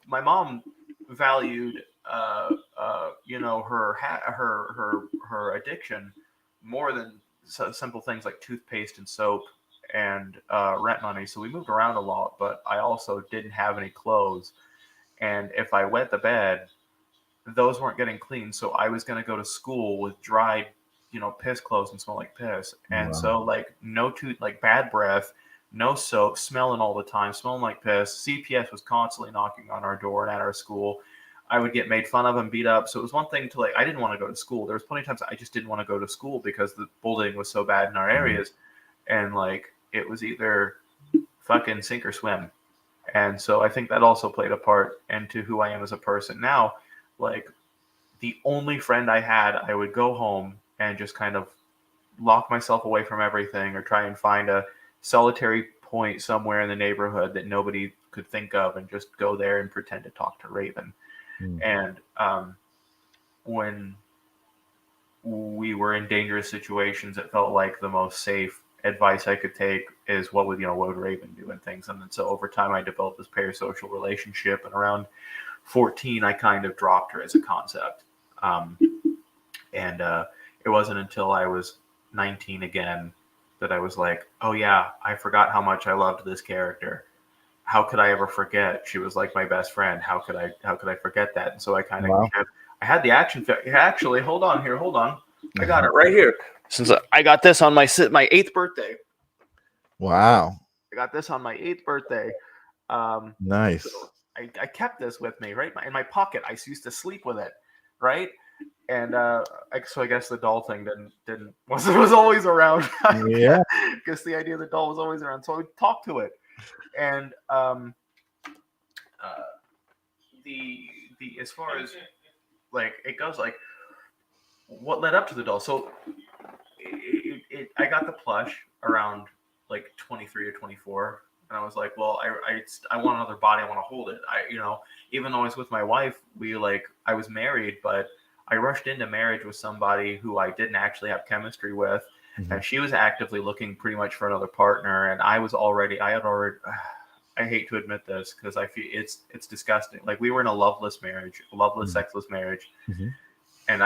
my mom valued her addiction more than simple things like toothpaste and soap and rent money. So we moved around a lot, but I also didn't have any clothes, and if I wet the bed, those weren't getting cleaned. So I was going to go to school with dried piss clothes and smell like piss. And Wow. so like no tooth, like bad breath, no soap, smelling all the time, smelling like piss. CPS was constantly knocking on our door and at our school. I would get made fun of and beat up. So it was one thing to like, I didn't want to go to school. There was plenty of times I just didn't want to go to school because the bullying was so bad in our areas. And like, it was either fucking sink or swim. And so I think that also played a part into who I am as a person now. Like, the only friend I had, I would go home and just kind of lock myself away from everything or try and find a solitary point somewhere in the neighborhood that nobody could think of and just go there and pretend to talk to Raven. Mm. And when we were in dangerous situations, it felt like the most safe advice I could take is what would Raven do and things. And then so over time I developed this parasocial relationship, and around 14 I kind of dropped her as a concept. And it wasn't until I was 19 again that I was like, oh yeah, I forgot how much I loved this character. How could I ever forget? She was like my best friend. How could I forget that? And so I kind of Wow. I had the action figure. Actually, hold on. I got it right here. Since I got this on my 8th birthday. Wow. I got this on my 8th birthday. Nice. So I kept this with me, right, in my pocket. I used to sleep with it, right? And so I guess the doll thing was always around. Yeah. I guess the idea of the doll was always around. So I would talk to it, and the as far as like it goes, like what led up to the doll. So I got the plush around like 23 or 24. And I was like, well, I want another body. I want to hold it. Even though I was with my wife, I was married, but I rushed into marriage with somebody who I didn't actually have chemistry with. Mhm. And she was actively looking pretty much for another partner. And I hate to admit this because I feel it's disgusting. Like we were in a loveless marriage, a loveless, sexless marriage. Mhm. And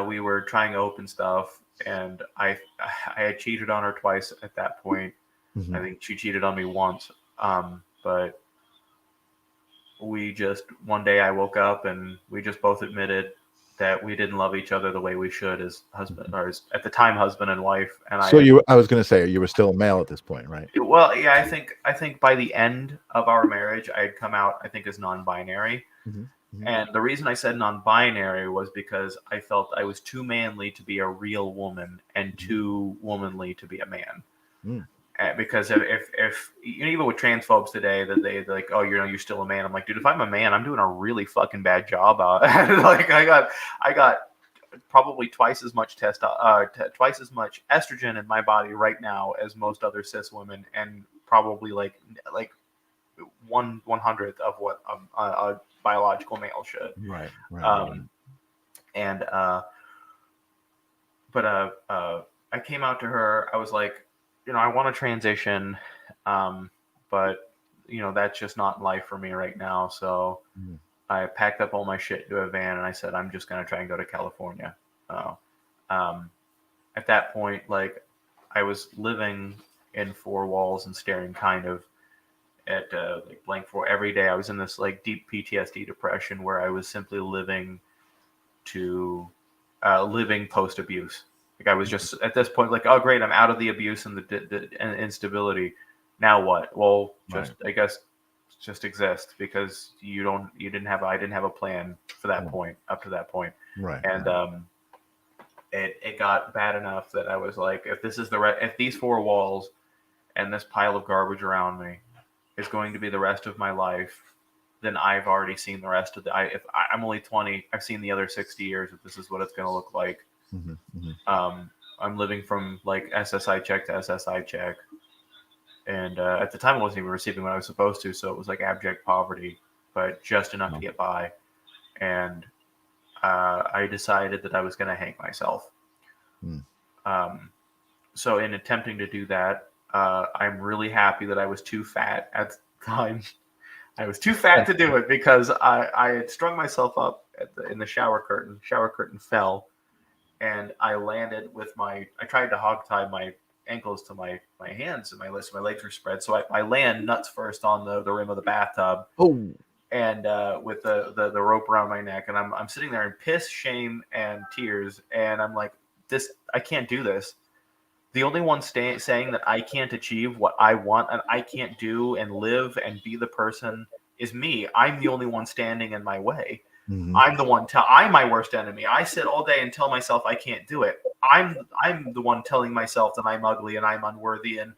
we were trying to open stuff, and I had cheated on her twice at that point. Mhm. I think she cheated on me once. But we just, one day I woke up and we just both admitted that we didn't love each other the way we should as husband, or as, at the time, husband and wife. And So I was going to say, you were still a male at this point, right? well, yeah, I think by the end of our marriage, I had come out, I think, as non-binary. Mhm. Mhm. And the reason I said non-binary was because I felt I was too manly to be a real woman and too womanly to be a man. Mm. Because if even with transphobes today, that they're like, oh, you're still a man. I'm like, dude, if I'm a man, I'm doing a really fucking bad job. Like I got probably twice as much twice as much estrogen in my body right now as most other cis women, and probably like 1/100th of what a biological male should. Right. And but I came out to her. I was like, I want to transition, but that's just not life for me right now. So Mm. I packed up all my shit into a van and I said, I'm just gonna try and go to California. At that point, like I was living in 4 walls and staring kind of at like blank for every day. I was in this like deep PTSD depression where I was simply living post abuse. Like I was just at this point like, oh great, I'm out of the abuse and the instability. Now what? Well, just I guess just exist because I didn't have a plan for that Right. point up to that point. Right. And it got bad enough that I was like, if this is if these four walls and this pile of garbage around me is going to be the rest of my life, then I've already seen the rest of I'm only 20, I've seen the other 60 years. If this is what it's going to look like. Hmm. Hmm. I'm living from like SSI check to SSI check. And at the time, I wasn't even receiving what I was supposed to, so it was like abject poverty, but just enough to No. get by. And I decided that I was going to hang myself. Mm. Um, so, in attempting to do that, I'm really happy that I was too fat at the time. I was too fat to do it because I had strung myself up in the shower curtain. Shower curtain fell, and I landed with I tried to hog tie my ankles to my hands and my legs. My legs were spread, so I land nuts first on the rim of the bathtub, Oh. and with the rope around my neck, and I'm sitting there in piss, shame, and tears, and I'm like, I can't do this. The only one saying that I can't achieve what I want and I can't do and live and be the person is me. I'm the only one standing in my way. Hmm. I'm the one. I'm my worst enemy. I sit all day and tell myself I can't do it. I'm the one telling myself that I'm ugly and I'm unworthy and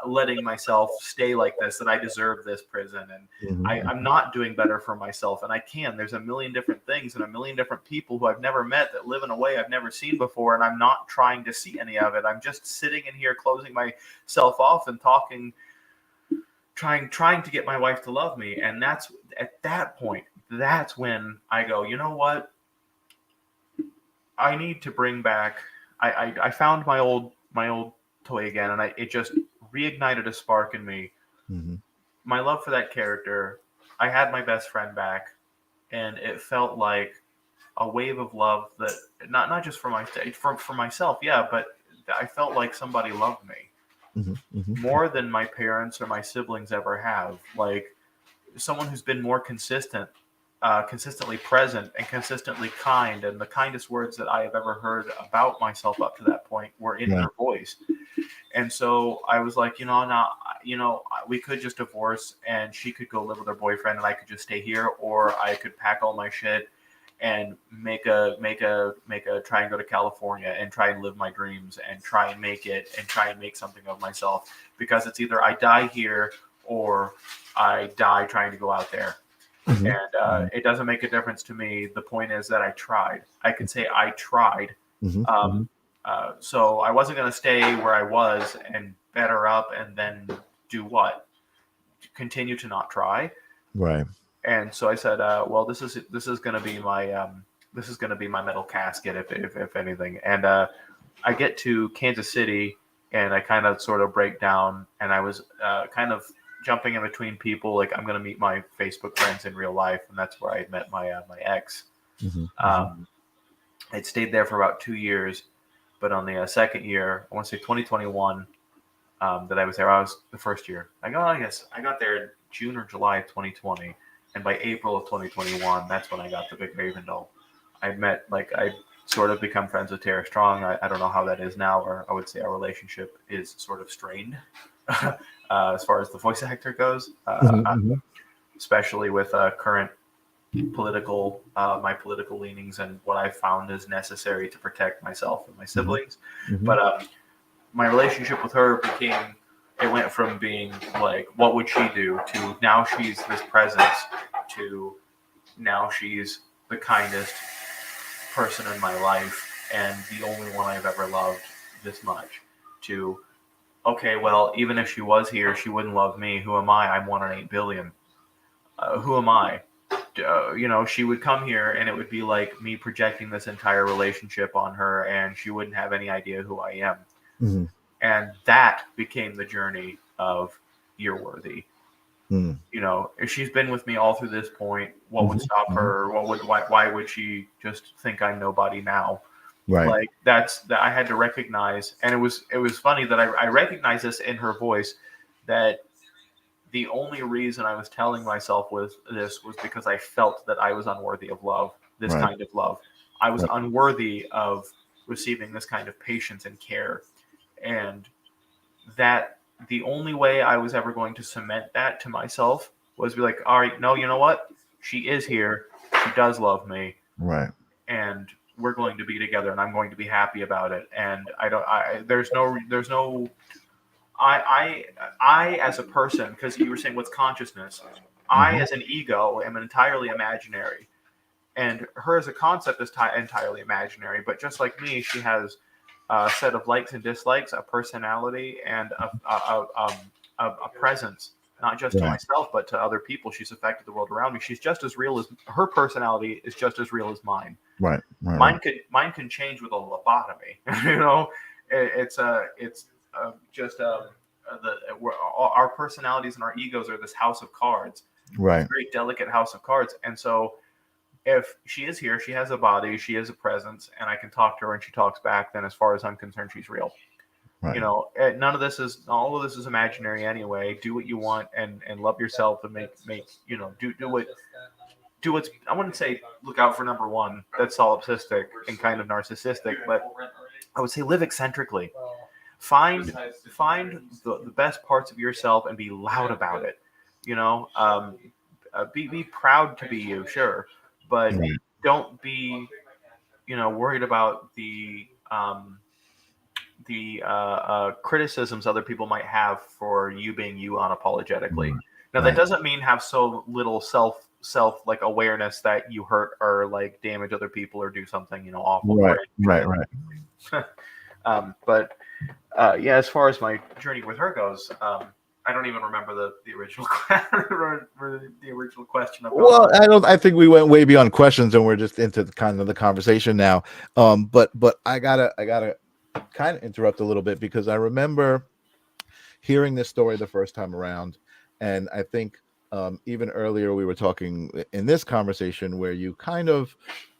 letting myself stay like this. That I deserve this prison and Hmm. I'm not doing better for myself. And I can. There's a million different things and a million different people who I've never met that live in a way I've never seen before. And I'm not trying to see any of it. I'm just sitting in here closing myself off and talking trying to get my wife to love me. And that's at that point, that's when I go, you know what? I need to bring back I found my old toy again and it just reignited a spark in me. Hmm. My love for that character. I had my best friend back and it felt like a wave of love that not just for myself, yeah, but I felt like somebody loved me Hmm. Hmm. more than my parents or my siblings ever have. Like someone who's been more consistently present and consistently kind. And the kindest words that I have ever heard about myself up to that point were in Right. her voice. And so I was like, now, we could just divorce and she could go live with her boyfriend and I could just stay here, or I could pack all my shit and try and go to California and try and live my dreams and try and make it and try and make something of myself, because it's either I die here or I die trying to go out there. Hmm. And it doesn't make a difference to me. The point is that I tried. I could say I tried. Hmm. Hmm. Um, so I wasn't going to stay where I was and better up and then do what? Continue to not try. Right. And so I said, well, this is going to be my metal casket, if anything. And I get to Kansas City, and I kind of sort of break down, and I was kind of jumping in between people. Like I'm going to meet my Facebook friends in real life, and that's where I met my ex. Hmm. Hmm. Um, I'd stayed there for about 2 years, but on the second year, I want to say 2021, that I was there. I was the first year. I guess I got there in June or July of 2020, and by April of 2021, that's when I got the big Raven doll. I sort of become friends with Tara Strong. I don't know how that is now, or I would say our relationship is sort of strained as far as the voice actor goes, Hmm. especially with current my political leanings and what I found is necessary to protect myself and my Hmm. siblings. Hmm. But my relationship with her it went from being like, what would she do, to now she's this presence, to now she's the kindest person in my life and the only one I've ever loved this much, to, okay, well, even if she was here, she wouldn't love me. Who am I? I'm 1 in 8 billion. Who am I? She would come here and it would be like me projecting this entire relationship on her, and she wouldn't have any idea who I am. Hmm. And that became the journey of You're Worthy. Hmm. If she's been with me all through this point, what would Hmm. stop Hmm. her? Why would she just think I'm nobody now? Right. Like that I had to recognize, and it was funny that I recognized this in her voice, that the only reason I was telling myself was because I felt that I was unworthy of love, this Right. kind of love. I was Right. unworthy of receiving this kind of patience and care. And that the only way I was ever going to cement that to myself was be like, all right, no, you know what? She is here. She does love me, Right. and we're going to be together, and I'm going to be happy about it. And I don't. There's no. I as a person, because you were saying what's consciousness. I Hmm. as an ego am entirely imaginary, and her as a concept is entirely imaginary. But just like me, she has a set of likes and dislikes, a personality, and a presence, not just to Right. myself, but to other people. She's affected the world around me. She's just as real as her personality is just as real as mine. Right. Right. Right. Mine can change with a lobotomy. You know, it's just our personalities and our egos are this house of cards, this Right. very delicate house of cards, and so if she is here, she has a body, she has a presence, and I can talk to her and she talks back, then as far as I'm concerned, she's real. You Right. know, all of this is imaginary anyway. Do what you want and love yourself and make you know do what's I wouldn't say look out for number one. That's solipsistic and kind of narcissistic, but I would say live eccentrically. Find find the best parts of yourself and be loud about it. You know, be proud to be you, sure, but Right. don't be worried about the criticisms other people might have for you being you unapologetically. Now that Right. doesn't mean have so little self like awareness that you hurt or like damage other people or do something awful Right. where Right. Right. but yeah, as far as my journey with her goes, I don't even remember the original the original question. I've gone Well, on. I don't. I think we went way beyond questions, and we're just into kind of the conversation now. But I gotta kind of interrupt a little bit because I remember hearing this story the first time around, and I think even earlier we were talking in this conversation where you kind of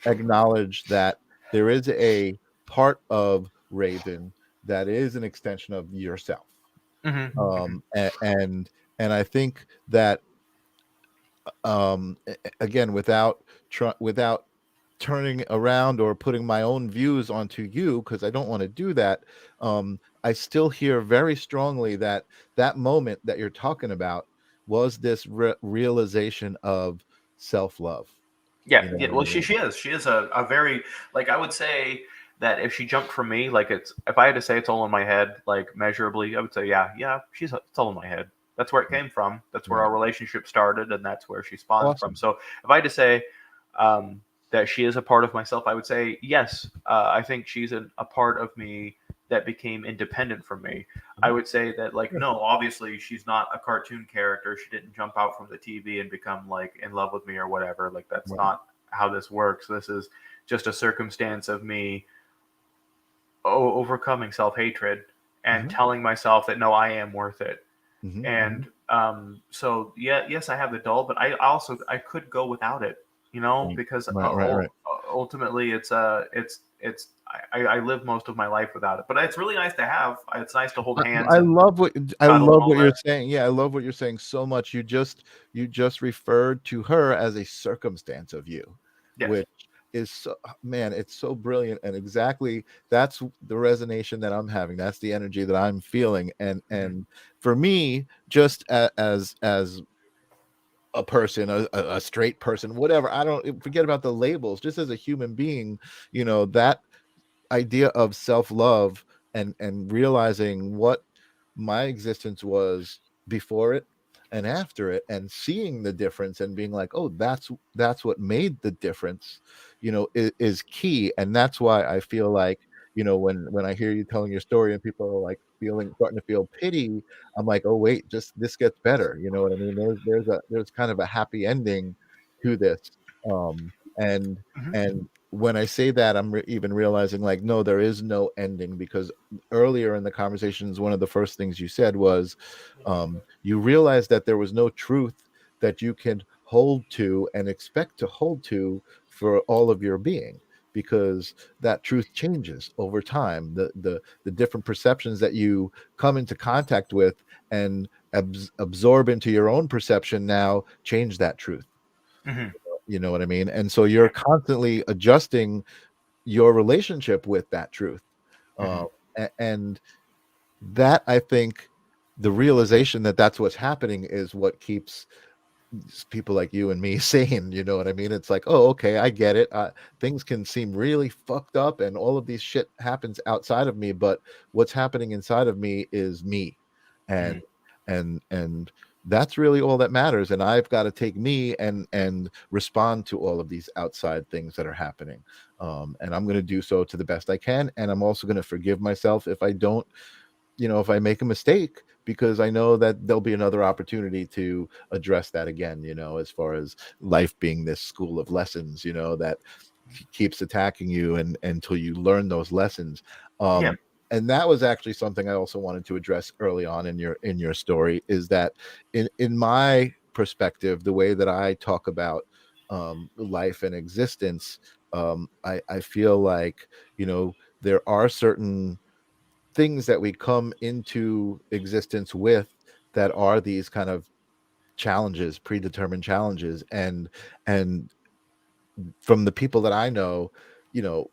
acknowledged that there is a part of Raven that is an extension of yourself, Mm-hmm. and I think that again without turning around or putting my own views onto you because I don't want to do that. I still hear very strongly that that moment that you're talking about was this realization of self-love. Yeah, You know yeah. what Well, I mean? she is a very like I would say that if she jumped from me, like it's if I had to say it's all in my head, like measurably, I would say yeah, it's all in my head. That's where it came from. That's where Right. our relationship started, and that's where she spawned from. Awesome. So if I had to say that she is a part of myself, I would say yes. I think she's a part of me that became independent from me. I would say that like no, obviously she's not a cartoon character. She didn't jump out from the TV and become like in love with me or whatever. Like that's Right. not how this works. This is just a circumstance of me overcoming self-hatred and Hmm. telling myself that no, I am worth it. Hmm. And Hmm. so yeah, yes, I have the doll, but I also I could go without it, Right. because Right. Right. Right. ultimately it's I live most of my life without it. But it's really nice to have. It's nice to hold I, hands I and love what I cuddle and love all what you're that. saying. Yeah, I love what you're saying so much. You just referred to her as a circumstance of you, Yes. which is so, man, it's so brilliant and exactly that's the resonation that I'm having. That's the energy that I'm feeling. Hmm. And for me, just as a person, a straight person, whatever. I don't forget about the labels. Just as a human being, that idea of self-love and realizing what my existence was before it and after it and seeing the difference and being like, oh, that's what made the difference, is key. And that's why I feel like, when I hear you telling your story and people are like starting to feel pity, I'm like, oh wait, just this gets better. You know what I mean? There's kind of a happy ending to this. And Hmm. and when I say that, I'm even realizing like, no, there is no ending because earlier in the conversations, one of the first things you said was you realized that there was no truth that you can hold to and expect to hold to for all of your being because that truth changes over time. The different perceptions that you come into contact with and absorb into your own perception now change that truth. Hmm. You know what I mean? And so you're Yeah. constantly adjusting your relationship with that truth. Hmm. Um, and that I think the realization that that's what's happening is what keeps people like you and me sane. You know what I mean? It's like, oh, okay, I get it. Things can seem really fucked up, and all of these shit happens outside of me, but what's happening inside of me is me, and Mhm. and that's really all that matters. And I've got to take me and respond to all of these outside things that are happening, and I'm going to do so to the best I can. And I'm also going to forgive myself if I don't, if I make a mistake, because I know that there'll be another opportunity to address that again, as far as life being this school of lessons, that keeps attacking you and until you learn those lessons. Yeah. And that was actually something I also wanted to address early on in your story, is that in my perspective, the way that I talk about life and existence, I feel like, there are certain things that we come into existence with that are these kind of challenges, predetermined challenges. And from the people that I know, you know,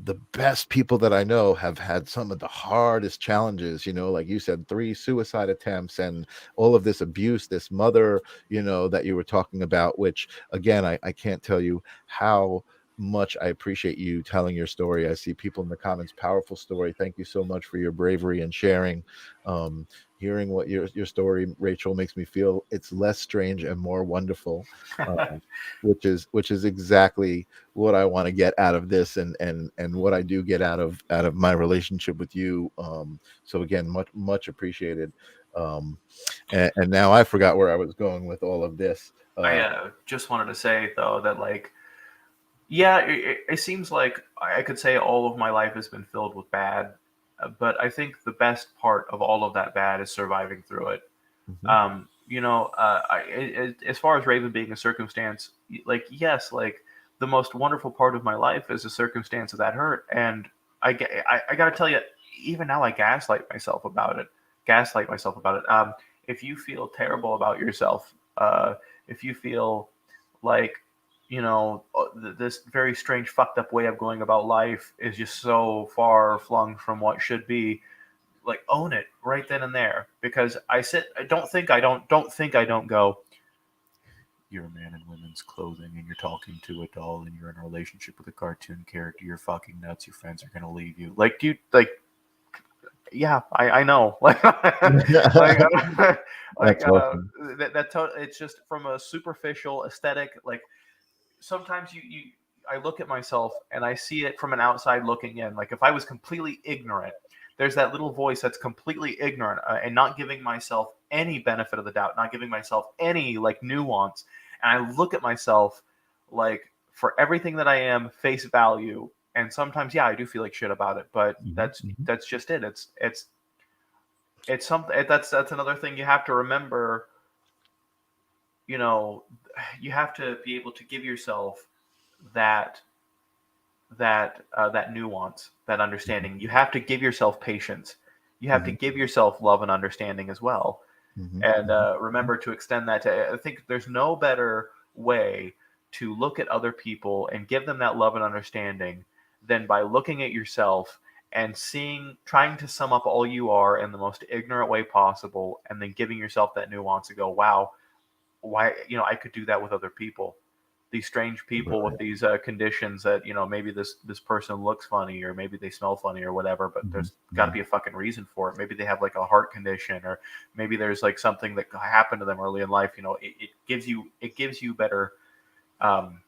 the best people that I know have had some of the hardest challenges, like you said, 3 suicide attempts and all of this abuse, this mother, that you were talking about, which again, I can't tell you how much I appreciate you telling your story. I see people in the comments, powerful story. Thank you so much for your bravery and sharing. Um, Hearing what your story, Rachel, makes me feel it's less strange and more wonderful. Um, which is exactly what I want to get out of this, and what I do get out of my relationship with you. So again, much appreciated. Um, and now I forgot where I was going with all of this. I just wanted to say though that like, yeah, it seems like I could say all of my life has been filled with bad, but I think the best part of all of that bad is surviving through it. Mhm, As far as Raven being a circumstance, like yes, like the most wonderful part of my life is a circumstance of that hurt, and I got to tell you, even now I gaslight myself about it. Gaslight myself about it. If you feel terrible about yourself, if you feel like this very strange fucked up way of going about life is just so far flung from what should be, like own it right then and there, because I don't go, you're a man in women's clothing and you're talking to a doll and you're in a relationship with a cartoon character, you're fucking nuts, your friends are gonna leave you, like, dude, like, yeah, I know, like, like, mhm. like, That's awesome. it's just from a superficial aesthetic, like sometimes you I look at myself and I see it from an outside looking in. Like if I was completely ignorant, there's that little voice that's completely ignorant, and not giving myself any benefit of the doubt, not giving myself any like nuance. And I look at myself like for everything that I am, face value. And sometimes, yeah, I do feel like shit about it, but Mhm, that's mhm, that's just it. It's something that's another thing you have to remember. You know, you have to be able to give yourself that that nuance, that mhm, understanding. You have to give yourself patience. You have to mhm, give yourself love and understanding as well. mhm, And mhm, remember to extend that to. I think there's no better way to look at other people and give them that love and understanding than by looking at yourself and trying to sum up all you are in the most ignorant way possible, and then giving yourself that nuance to go, wow, why, I could do that with other people, these strange people with right. these conditions that, maybe this person looks funny, or maybe they smell funny or whatever, but Mhm, there's got to mhm, be a fucking reason for it. Maybe they have like a heart condition, or maybe there's like something that happened to them early in life. It gives you better, um,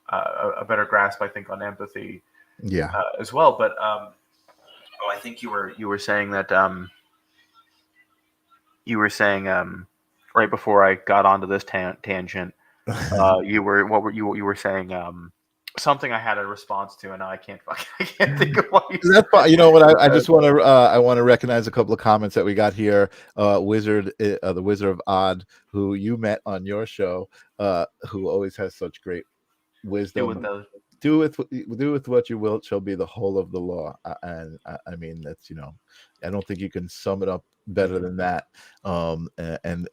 a better grasp, I think, on empathy Yeah. as well. But I think you were saying that, you were saying, right before I got onto this tangent. You were what were you were saying, something I had a response to, and now I can't I can't think of what you That's said. fine. You know what? I Uh, just want to I want to recognize a couple of comments that we got here. The Wizard of Odd, who you met on your show, who always has such great do with wisdom. those. Do with what you will, it shall be the whole of the law. And I mean, that's, I don't think you can sum it up better Mhm. than that.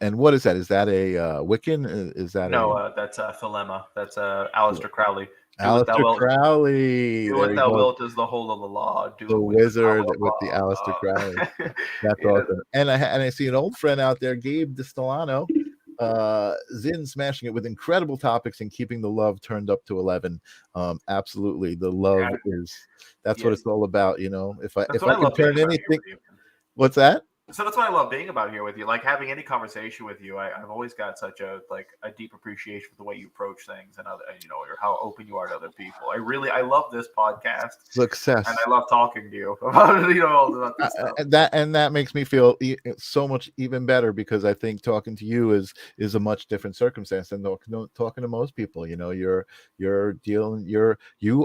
And what is that? Is that a Wiccan? Is that No, a that's Thelema. That's Aleister Crowley. Do what thou Aleister wilt. Crowley? Do There what we thou go. wilt is the whole of the law. Do The it with the wizard with the Aleister power Crowley. of That's yeah. awesome. And I see an old friend out there, Gabe Distolano. Zin smashing it with incredible topics and keeping the love turned up to 11. Absolutely, the love Yeah, is that's what yes. it's all about. If I That's if what I I can love being turn about here anything, with you. what's that? So that's what I love being about here with you. Like having any conversation with you, I've always got such a deep appreciation for the way you approach things and other, and, or how open you are to other people. I love this podcast, and Success. I love talking to you about all about this stuff. And that makes me feel so much even better, because I think talking to you is a much different circumstance than talking to most people. You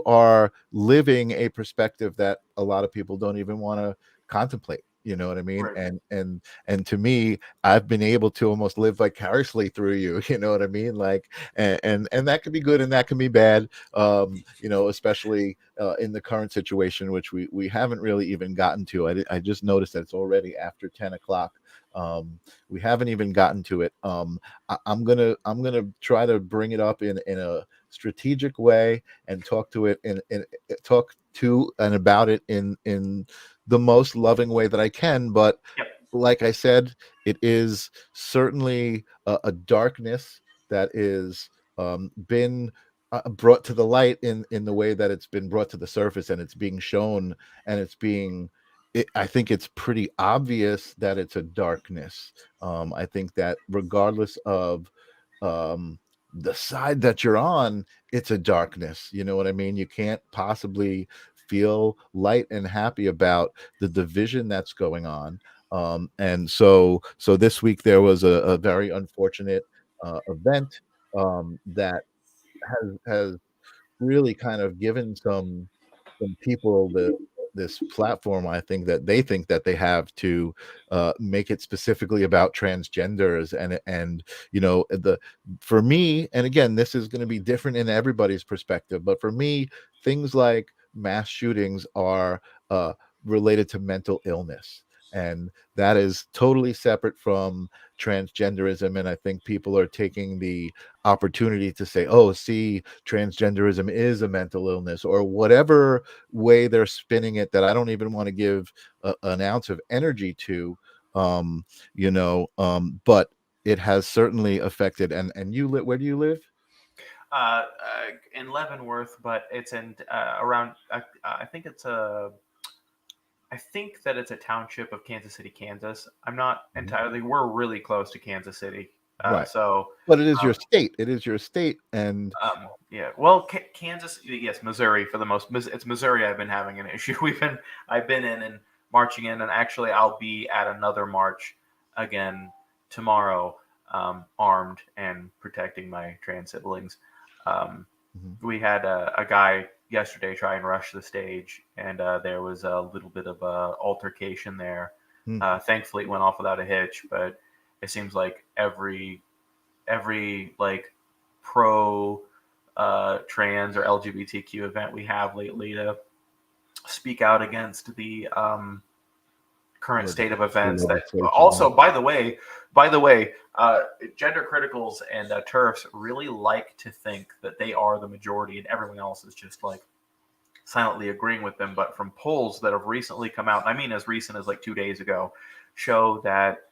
are living a perspective that a lot of people don't even want to contemplate. You know what I mean? Right. And to me, I've been able to almost live vicariously through you. You know what I mean? Like, and that can be good and that can be bad. Especially in the current situation, which we haven't really even gotten to. I just noticed that it's already after 10 o'clock. We haven't even gotten to it. I'm gonna try to bring it up in a strategic way and talk to it in talk to and about it in the most loving way that I can. But Yep. like I said, it is certainly a darkness that is been brought to the light in the way that it's been brought to the surface, and it's being shown, and I think it's pretty obvious that it's a darkness. I think that regardless of um, the side that you're on, it's a darkness. You know what I mean? You can't possibly feel light and happy about the division that's going on. And so this week there was a very unfortunate event that has really kind of given some people this platform. I think that they have to make it specifically about transgenders, and the for me, and again, this is going to be different in everybody's perspective, but for me, things like mass shootings are uh, related to mental illness, and that is totally separate from transgenderism. And I think people are taking the opportunity to say, oh, see, transgenderism is a mental illness, or whatever way they're spinning it, that I don't even want to give an ounce of energy to. um but it has certainly affected. And you live, where do you live? Uh, in Leavenworth, but it's in around. I think it's a. I think that it's a township of Kansas City, Kansas. I'm not Mhm. entirely. We're really close to Kansas City, Right, so but it is um, your state, and yeah. Well, Kansas, yes, Missouri for the most. It's Missouri. I've been having an issue. I've been in and marching in, and actually, I'll be at another march again tomorrow, armed and protecting my trans siblings. Um, Mhm. we had a guy yesterday try and rush the stage, and there was a little bit of a altercation there. Hmm. Thankfully, it went off without a hitch, but it seems like every like pro trans or LGBTQ event we have lately to speak out against the current state of The events. That legislation. also, by the way, gender criticals and turfs really like to think that they are the majority, and everyone else is just like silently agreeing with them. But from polls that have recently come out, and I mean as recent as like 2 days ago, show that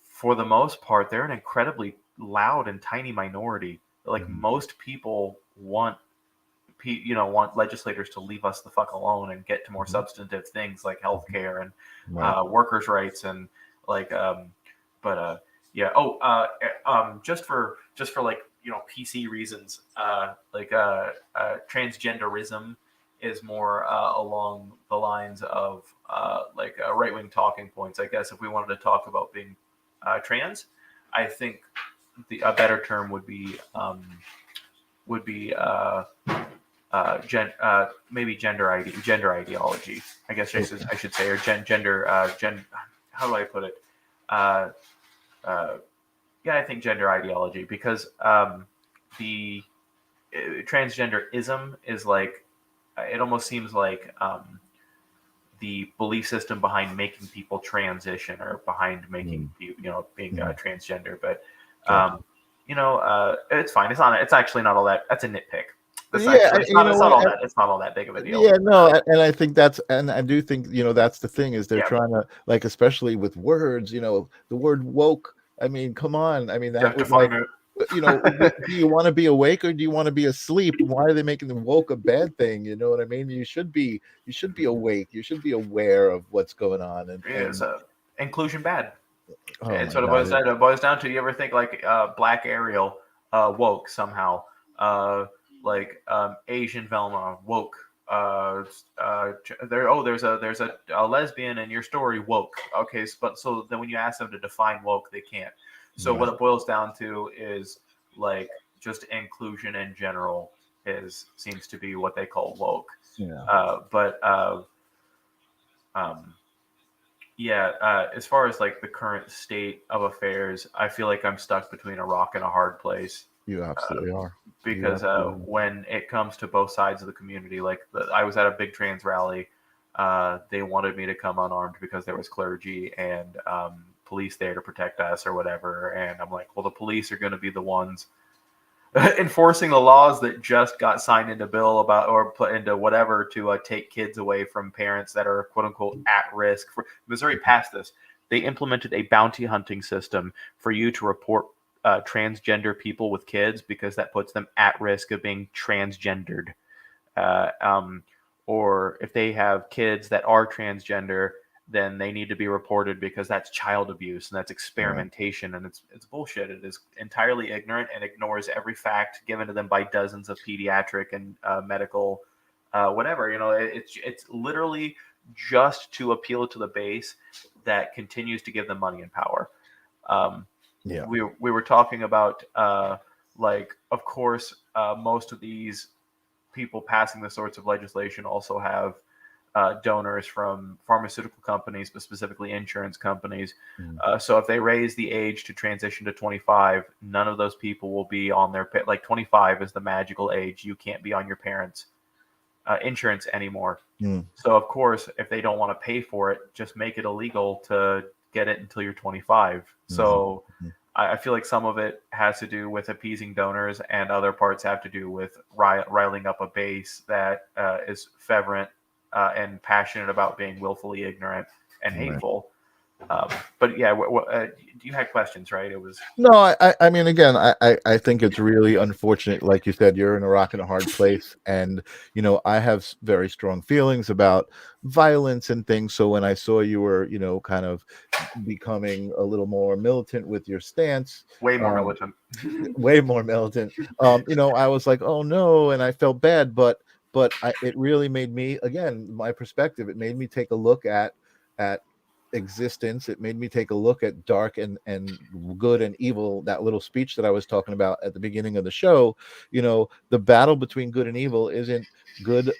for the most part they're an incredibly loud and tiny minority. Like Mhm. most people want legislators to leave us the fuck alone and get to more Mhm. substantive things like Mhm. healthcare and Right. workers' rights and like but yeah. Just for like PC reasons, transgenderism is more along the lines of right wing talking points. I guess if we wanted to talk about being trans, I think a better term would be maybe gender ideology. I guess Okay. I should say, or gender. How do I put it? Uh, uh, yeah, I think gender ideology, because the transgenderism is like it almost seems like the belief system behind making people transition, or behind making Mm. being Mhm. transgender. But Gotcha. it's fine. It's not. It's actually not all that. That's a nitpick. That's Yeah, actually. It's not. It's not all that. It's not all that big of a deal. yeah, no, and I think and I do think, that's the thing, is they're Yeah. trying to, like, especially with words, the word woke. I mean, come on. I mean, You that have to would like, find it. do you want to be awake or do you want to be asleep? Why are they making them woke a bad thing? You know what I mean? You should be awake. You should be aware of what's going on. Is And inclusion bad? oh It's my what God, it boils down to. You ever think like Black Ariel woke somehow? Uh, like Asian Velma woke. There's a lesbian in your story woke. Okay, but so then when you ask them to define woke, they can't. So what right. it boils down to is like just inclusion in general seems to be what they call woke. Yeah. But um, yeah, as far as like the current state of affairs, I feel like I'm stuck between a rock and a hard place. You Uh, absolutely are. You because absolutely when it comes to both sides of the community, like I was at a big trans rally, they wanted me to come unarmed because there was clergy and police there to protect us or whatever, and I'm like, well, the police are going to be the ones enforcing the laws that just got signed into bill about or put into whatever to take kids away from parents that are quote unquote at risk. Missouri passed this. They implemented a bounty hunting system for you to report transgender people with kids because that puts them at risk of being transgendered. Uh, um, or if they have kids that are transgender, then they need to be reported because that's child abuse and that's right. experimentation and it's bullshit. It is entirely ignorant and ignores every fact given to them by dozens of pediatric and medical whatever. It's literally just to appeal to the base that continues to give them money and power. Um, Yeah. we were talking about like, of course, most of these people passing this sorts of legislation also have donors from pharmaceutical companies, but specifically insurance companies. Mm. So if they raise the age to transition to 25, none of those people will be on their like 25 is the magical age. You can't be on your parents' insurance anymore. Mm. So of course, if they don't want to pay for it, just make it illegal to get it until you're 25. Mhm. So Mhm. I feel like some of it has to do with appeasing donors, and other parts have to do with riling up a base that is fervent and passionate about being willfully ignorant and Right. hateful. Um, but yeah, you had questions, right? It was No, I mean, again, I think it's really unfortunate. Like you said, you're in a rock and a hard place, and I have very strong feelings about violence and things. So when I saw you were, kind of becoming a little more militant with your stance, way more um, militant. way more militant, I was like, oh no, and I felt bad, but it really made me, again, my perspective. It made me take a look at existence. It made me take a look at dark and good and evil. That little speech that I was talking about at the beginning of the show, the battle between good and evil isn't good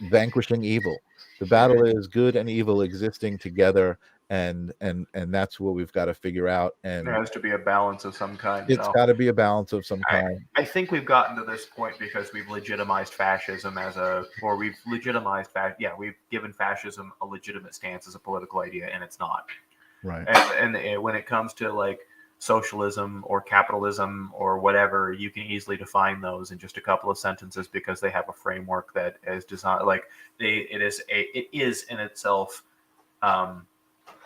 vanquishing evil. The battle is good and evil existing together, and that's what we've got to figure out. There And has to be a balance of some kind, it's got to be a balance of some I kind. I think we've gotten to this point because we've legitimized fascism we've given fascism a legitimate stance as a political idea, and it's not. Right. And when it comes to like socialism or capitalism or whatever, you can easily define those in just a couple of sentences because they have a framework that is designed like it is in itself um,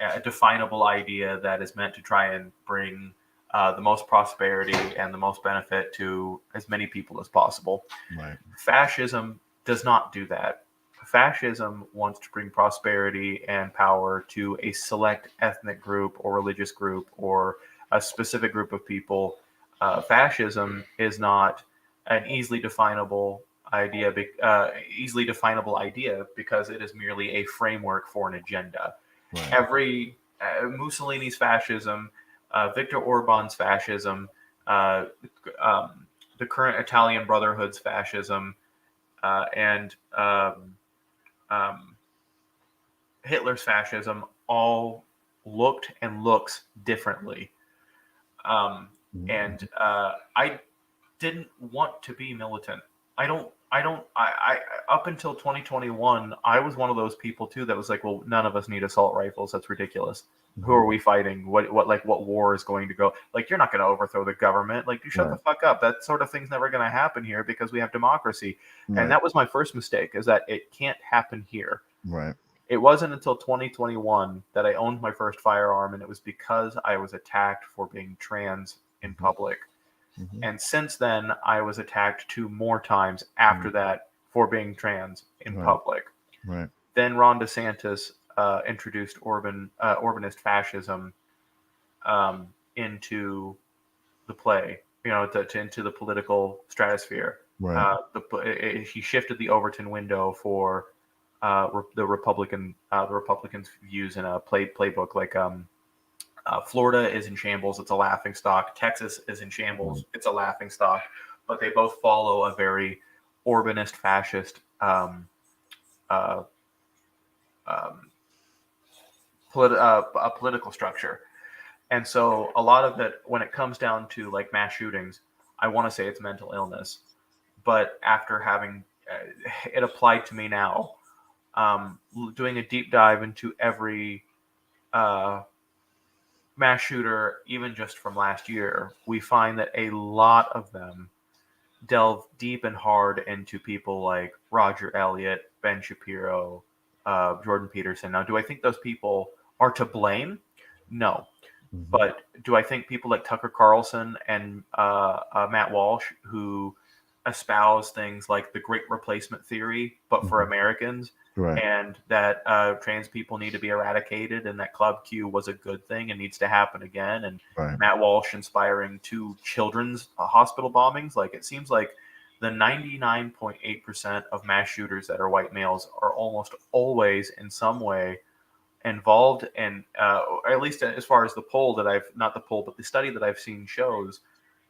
a definable idea that is meant to try and bring the most prosperity and the most benefit to as many people as possible. Right. Fascism does not do that. Fascism wants to bring prosperity and power to a select ethnic group or religious group or a specific group of people. Fascism is not an easily definable idea because it is merely a framework for an agenda. Right. Every Mussolini's fascism, Viktor Orban's fascism, uh, the current Italian Brotherhood's fascism, and um, Hitler's fascism all looked and looks differently. Um, Mhm. and I didn't want to be militant. I up until 2021, I was one of those people too that was like, well, none of us need assault rifles. That's ridiculous. Who Mhm. are we fighting? What war is going to go? Like, you're not going to overthrow the government. Like, you shut the Right. fuck up. That sort of thing's never going to happen here because we have democracy. And Right. that was my first mistake, is that it can't happen here. Right. It wasn't until 2021 that I owned my first firearm, and it was because I was attacked for being trans in Mhm, public. mhm, And since then, I was attacked 2 more times mhm. after that for being trans in Right, public. right, Then Ron DeSantis introduced Orbanist fascism into the play, into the political stratosphere. right. He shifted the Overton window for the Republicans' views in a playbook. Like Florida is in shambles; it's a laughing stock. Texas is in Right, shambles; it's a laughing stock. But they both follow a very Orbanist fascist uh, um, a political structure. And so a lot of it, when it comes down to like mass shootings, I want to say it's mental illness. But after having it applied to me now, doing a deep dive into every uh, mass shooter, even just from last year, we find that a lot of them delve deep and hard into people like Roger Elliott, Ben Shapiro, Jordan Peterson. Now, do I think those people are to blame? No. mhm, But do I think people like Tucker Carlson and Matt Walsh, who espouse things like the Great Replacement theory, but for mhm. Americans, Right, and that trans people need to be eradicated, and that Club Q was a good thing and needs to happen again, and right, Matt Walsh inspiring 2 children's hospital bombings? Like, it seems like the 99.8% of mass shooters that are white males are almost always in some way involved in, at least as far as the poll that I've, not the poll, but the study that I've seen shows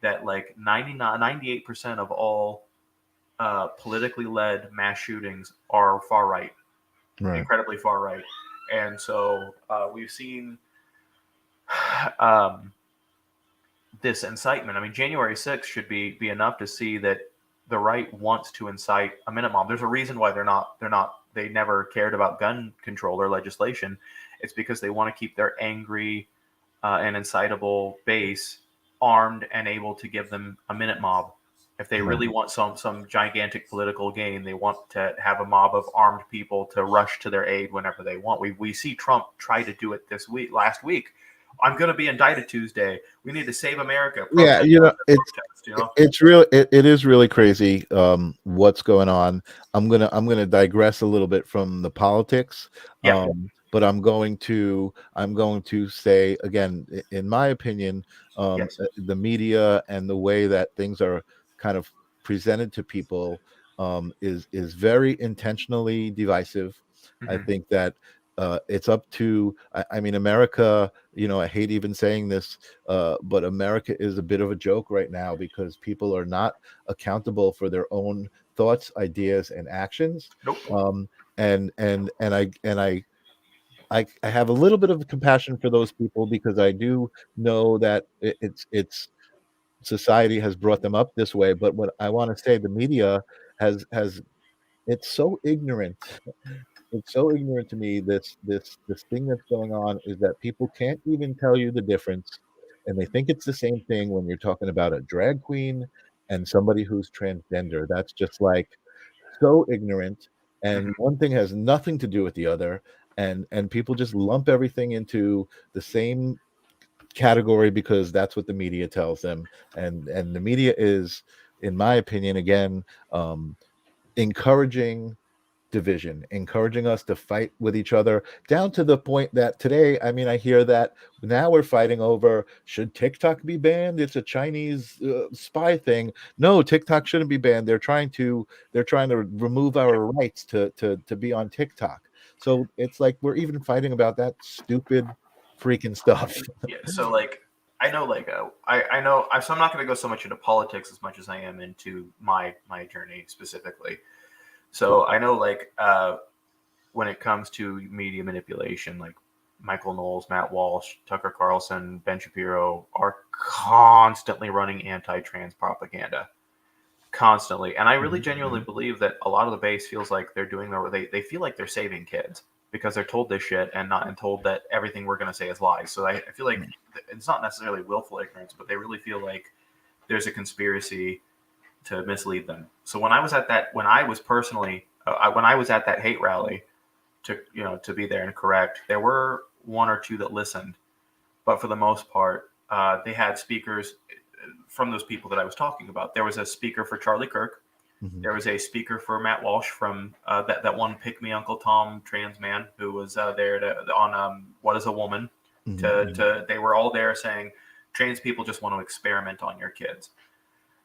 that like 98% of all politically led mass shootings are far right, right. incredibly far right. And so we've seen um, this incitement. I mean, January 6th should be enough to see that the right wants to incite a minute mob. There's a reason why they never cared about gun control or legislation. It's because they want to keep their angry and incitable base armed and able to give them a minute mob. If they Right. really want some gigantic political gain, they want to have a mob of armed people to rush to their aid whenever they want. We see Trump try to do it last week. I'm going to be indicted Tuesday. We need to save America. Yeah, Protest after protest. it is really crazy, what's going on. I'm gonna digress a little bit from the politics, Yep. but I'm going to say again, in my opinion, Yes. the media and the way that things are kind of presented to people, is very intentionally divisive. I Hmm. think that it's up to, I mean, America. I hate even saying this, but America is a bit of a joke right now because people are not accountable for their own thoughts, ideas, and actions. Nope. Um, and I have a little bit of compassion for those people because I do know that it's society has brought them up this way. But what I want to say, the media has it's so ignorant. It's so ignorant to me. This thing that's going on is that people can't even tell you the difference, and they think it's the same thing when you're talking about a drag queen and somebody who's transgender. That's just like so ignorant, and Hmm. one thing has nothing to do with the other, and people just lump everything into the same category because that's what the media tells them, and the media is, in my opinion, again, um, encouraging division, encouraging us to fight with each other down to the point that today, I mean, I hear that now we're fighting over should TikTok be banned? It's a Chinese spy thing. No, TikTok shouldn't be banned. They're trying to remove our rights to be on TikTok. So it's like we're even fighting about that stupid freaking stuff. Yeah. So like, I know, like, I know. So I'm not going to go so much into politics as much as I am into my journey specifically. So I know, like, when it comes to media manipulation, like Michael Knowles, Matt Walsh, Tucker Carlson, Ben Shapiro are constantly running anti-trans propaganda, constantly. And I really Mhm, genuinely mhm, believe that a lot of the base feels like they're doing they feel like they're saving kids because they're told this shit and told that everything we're going to say is lies. So I feel like mhm. it's not necessarily willful ignorance, but they really feel like there's a conspiracy to mislead them. So when I was at that hate rally to be there and correct. There were one or two that listened, but for the most part, they had speakers from those people that I was talking about. There was a speaker for Charlie Kirk. Mhm. There was a speaker for Matt Walsh from that one Pick Me Uncle Tom trans man who was there on What Is a Woman. Mhm. They were all there saying trans people just want to experiment on your kids.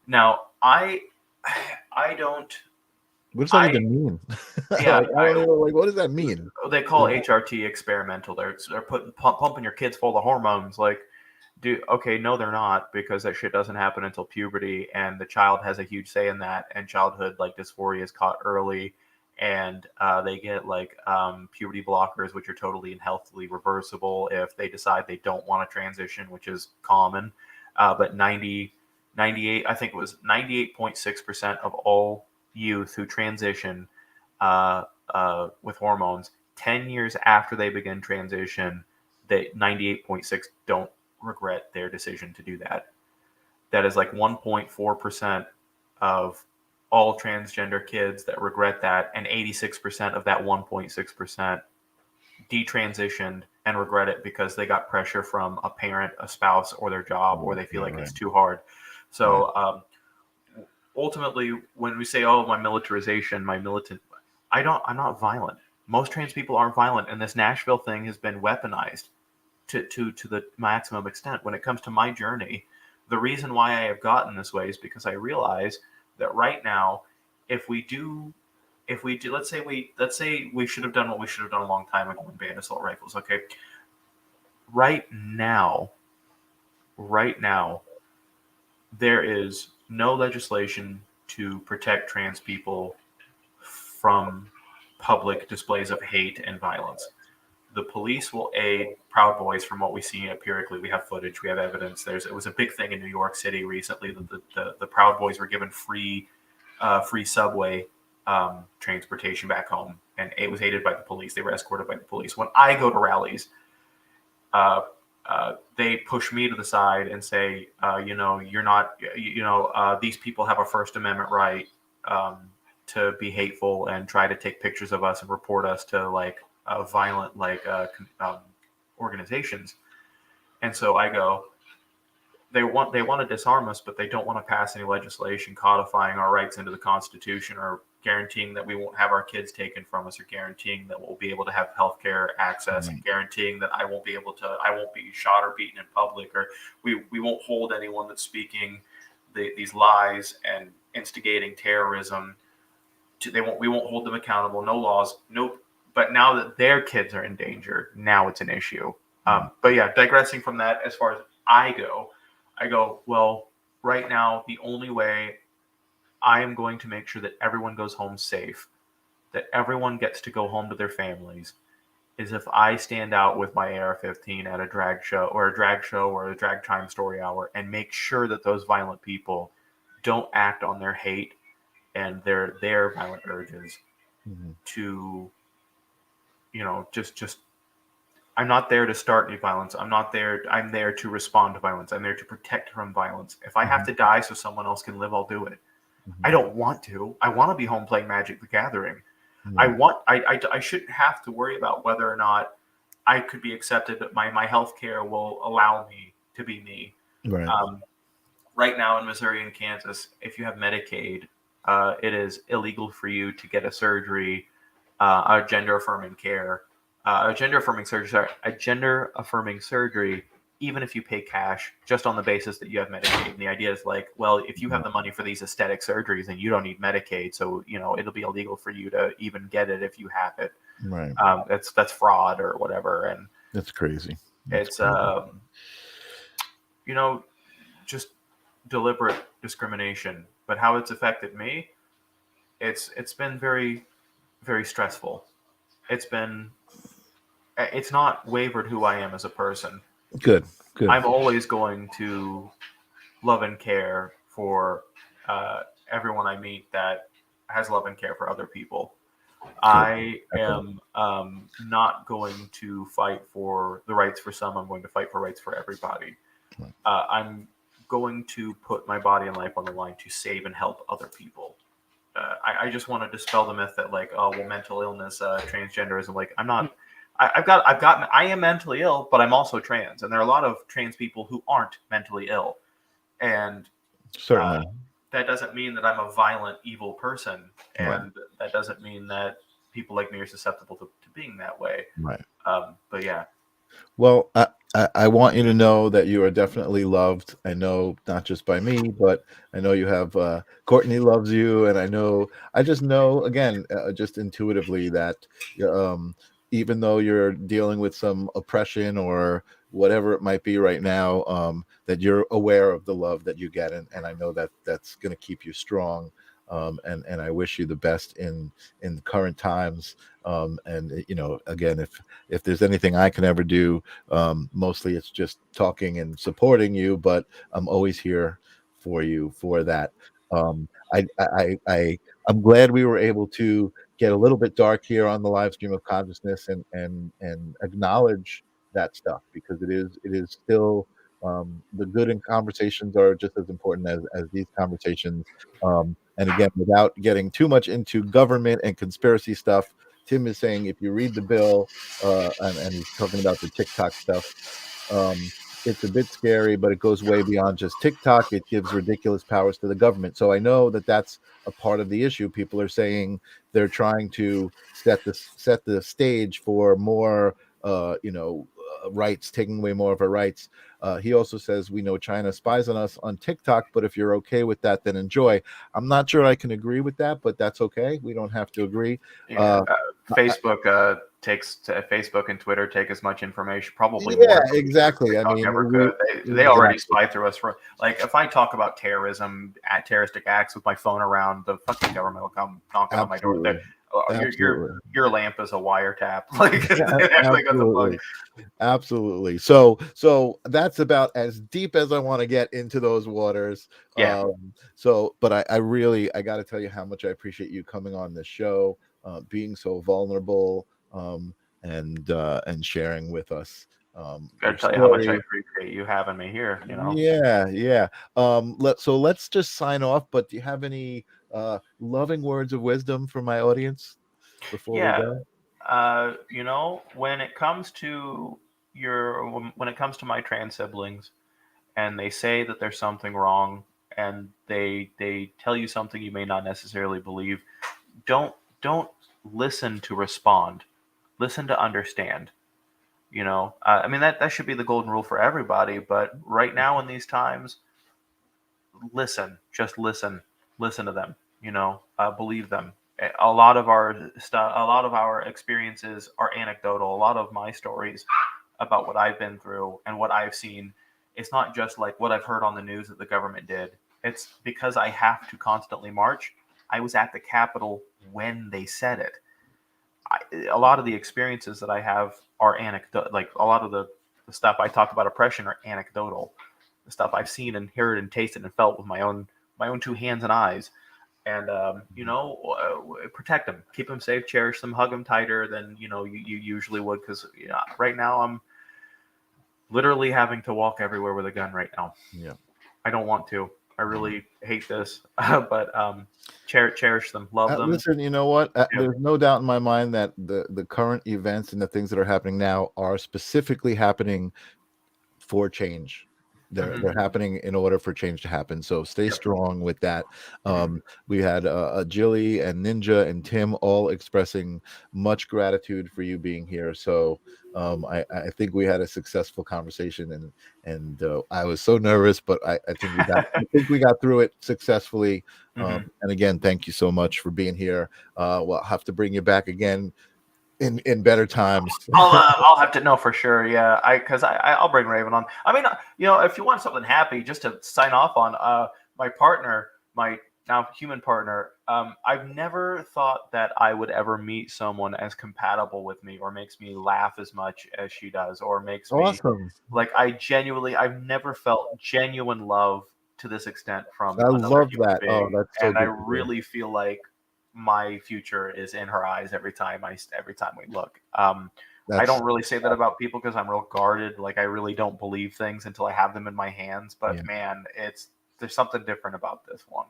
Now I don't What does that I even mean? yeah Like, I don't even like, what does that mean? they call HRT experimental. They're pumping your kids full of hormones. Like, okay, no, they're not, because that shit doesn't happen until puberty, and the child has a huge say in that. And childhood like dysphoria is caught early, and they get like puberty blockers, which are totally and healthily reversible if they decide they don't want to transition, which is common. But 98, I think it was 98.6% of all youth who transition with hormones 10 years after they begin transition, that 98.6 don't regret their decision to do that. That is like 1.4% of all transgender kids that regret that, and 86% of that 1.6% detransitioned and regret it because they got pressure from a parent, a spouse, or their job, or they feel Yeah, like right, it's too hard. right. So ultimately, when we say, "Oh, my militarization, my militant," I'm not violent. Most trans people aren't violent, and this Nashville thing has been weaponized to the maximum extent. When it comes to my journey, the reason why I have gotten this way is because I realize that right now, if we do, let's say we should have done what we should have done a long time ago and banned assault rifles. Okay, right now, right now, there is no legislation to protect trans people from public displays of hate and violence. The police will aid Proud Boys from what we see empirically. We have footage, we have evidence. It was a big thing in New York City recently that the Proud Boys were given free subway transportation back home, and it was aided by the police. They were escorted by the police. When I go to rallies, uh, they push me to the side and say, you're not, these people have a First Amendment right to be hateful and try to take pictures of us and report us to like violent organizations. And so I go, they want to disarm us, but they don't want to pass any legislation codifying our rights into the Constitution, or guaranteeing that we won't have our kids taken from us, or guaranteeing that we'll be able to have healthcare access, and Right. guaranteeing that I won't be shot or beaten in public, or we won't hold anyone that's speaking these lies and instigating terrorism. We won't hold them accountable. No laws. Nope. But now that their kids are in danger, now it's an issue. Mm. But yeah, digressing from that, as far as I go, well, right now, the only way I am going to make sure that everyone goes home safe, that everyone gets to go home to their families, is if I stand out with my AR-15 at a drag show or a drag time story hour and make sure that those violent people don't act on their hate and their violent urges Mhm. to, just I'm not there to start any violence. I'm there to respond to violence. I'm there to protect from violence. If I have Mhm. to die so someone else can live, I'll do it. I Mhm. don't want to. I want to be home playing Magic the Gathering. Right. I shouldn't have to worry about whether or not I could be accepted, that my health care will allow me to be me. Right. Um, right now in Missouri and Kansas, if you have Medicaid, it is illegal for you to get a surgery, a gender affirming care, a gender affirming surgery, even if you pay cash, just on the basis that you have Medicaid. And the idea is like, well, if you have Right. the money for these aesthetic surgeries, then you don't need Medicaid, so it'll be illegal for you to even get it if you have it. Right. That's fraud or whatever, and That's crazy. That's it's crazy. you know just deliberate discrimination. But how it's affected me, it's been very, very stressful. It's not wavered who I am as a person. Good. Good. I'm always going to love and care for everyone I meet that has love and care for other people. Good. I Excellent. am not going to fight for the rights for some. I'm going to fight for rights for everybody. Right. I'm going to put my body and life on the line to save and help other people. I just want to dispel the myth that like, oh well, mental illness, transgenderism. Like, I'm not. I am mentally ill, but I'm also trans, and there are a lot of trans people who aren't mentally ill, and Certainly. that doesn't mean that I'm a violent, evil person, Right. and that doesn't mean that people like me are susceptible to being that way. Right. But yeah, Well, I want you to know that you are definitely loved. I know not just by me, but I know you have Courtney loves you, and I just know again, just intuitively that um, even though you're dealing with some oppression or whatever it might be right now, that you're aware of the love that you get, and I know that that's going to keep you strong. And I wish you the best in the current times. And again, if there's anything I can ever do, mostly it's just talking and supporting you, but I'm always here for you for that. Um, I'm glad we were able to get a little bit dark here on the live stream of consciousness and acknowledge that stuff, because it is still the good in conversations are just as important as these conversations. And again, without getting too much into government and conspiracy stuff, Tim is saying if you read the bill, and he's talking about the TikTok stuff. Um, it's a bit scary, but it goes way beyond just TikTok. It gives ridiculous powers to the government. So I know that that's a part of the issue. People are saying they're trying to set the stage for more, rights, taking away more of our rights. He also says we know China spies on us on TikTok, but if you're okay with that, then enjoy. I'm not sure I can agree with that, but that's okay. We don't have to agree. yeah. Uh, Facebook and Twitter take as much information, probably more Yeah, information than exactly. I TikTok mean, ever we could. They already exactly, spy through us for like if I talk about terrorism, at terroristic acts with my phone around, the fucking government will come knocking on my door. absolutely, Your absolutely, lamp is a wiretap. Like like what the fuck? absolutely, absolutely. So that's about as deep as I want to get into those waters. Yeah, But I really, I got to tell you how much I appreciate you coming on this show, being so vulnerable, and sharing with us gotta your tell you how much I story. appreciate you having me here. Yeah, yeah. Let's just sign off. But do you have any loving words of wisdom for my audience before we Yeah, go? when it comes to when it comes to my trans siblings, and they say that there's something wrong, and they tell you something you may not necessarily believe, don't listen to respond, listen to understand. I mean that should be the golden rule for everybody, but right now in these times, listen, just listen to them. Believe them. A lot of our stuff, a lot of our experiences are anecdotal. A lot of my stories about what I've been through and what I've seen, it's not just like what I've heard on the news that the government did. It's because I have to constantly march. I was at the Capitol when they said it. A lot of the experiences that I have are anecdotal. Like a lot of the stuff I talk about oppression are anecdotal. The stuff I've seen and heard and tasted and felt with my own two hands and eyes. And protect them, keep them safe, cherish them, hug them tighter than you usually would. Because right now I'm literally having to walk everywhere with a gun right now. Yeah. I don't want to. I really hate this, but cherish them, love them. Listen, you know what? Yeah. There's no doubt in my mind that the current events and the things that are happening now are specifically happening for change. They're Mm-hmm. happening in order for change to happen. So stay Yep. strong with that. Mm-hmm. We had Jilly and Ninja and Tim all expressing much gratitude for you being here. So I think we had a successful conversation, and I was so nervous, but I think we got through it successfully. Mm-hmm. And again, thank you so much for being here. We'll have to bring you back again in better times. I'll have to know for sure. Yeah, because I'll bring Raven on. I mean, if you want something happy, just to sign off on, my partner, my now human partner. I've never thought that I would ever meet someone as compatible with me, or makes me laugh as much as she does, or makes me Awesome. like I've never felt genuine love to this extent from I another love human that. Oh, being, that's so and I good to hear. really feel like my future is in her eyes every time we look. I That's don't really say that about people because I'm real guarded. Like I really don't believe things until I have them in my hands. yeah. But man, there's something different about this one.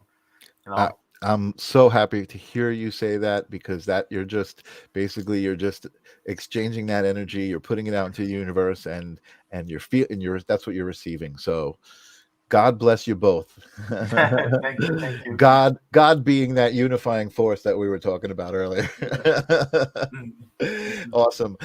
You I, know. I'm so happy to hear you say that, because that you're just basically you're just exchanging that energy, you're putting it out into the universe, and you're feeling you're that's what you're receiving. So God bless you both. Thank you, thank you. God being that unifying force that we were talking about earlier. Awesome.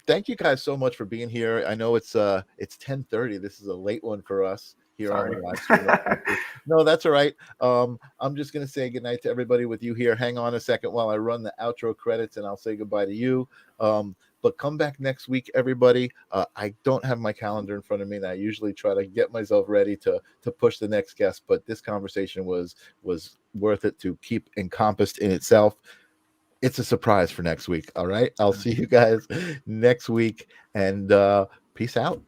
Thank you guys so much for being here. I know it's 10:30. This is a late one for us here on the Sorry. live stream. No, that's all right. I'm just gonna say goodnight to everybody with you here. Hang on a second while I run the outro credits, and I'll say goodbye to you. But come back next week, everybody. I don't have my calendar in front of me, and I usually try to get myself ready to push the next guest. But this conversation was worth it to keep encompassed in itself. It's a surprise for next week. All right, I'll see you guys next week, and peace out.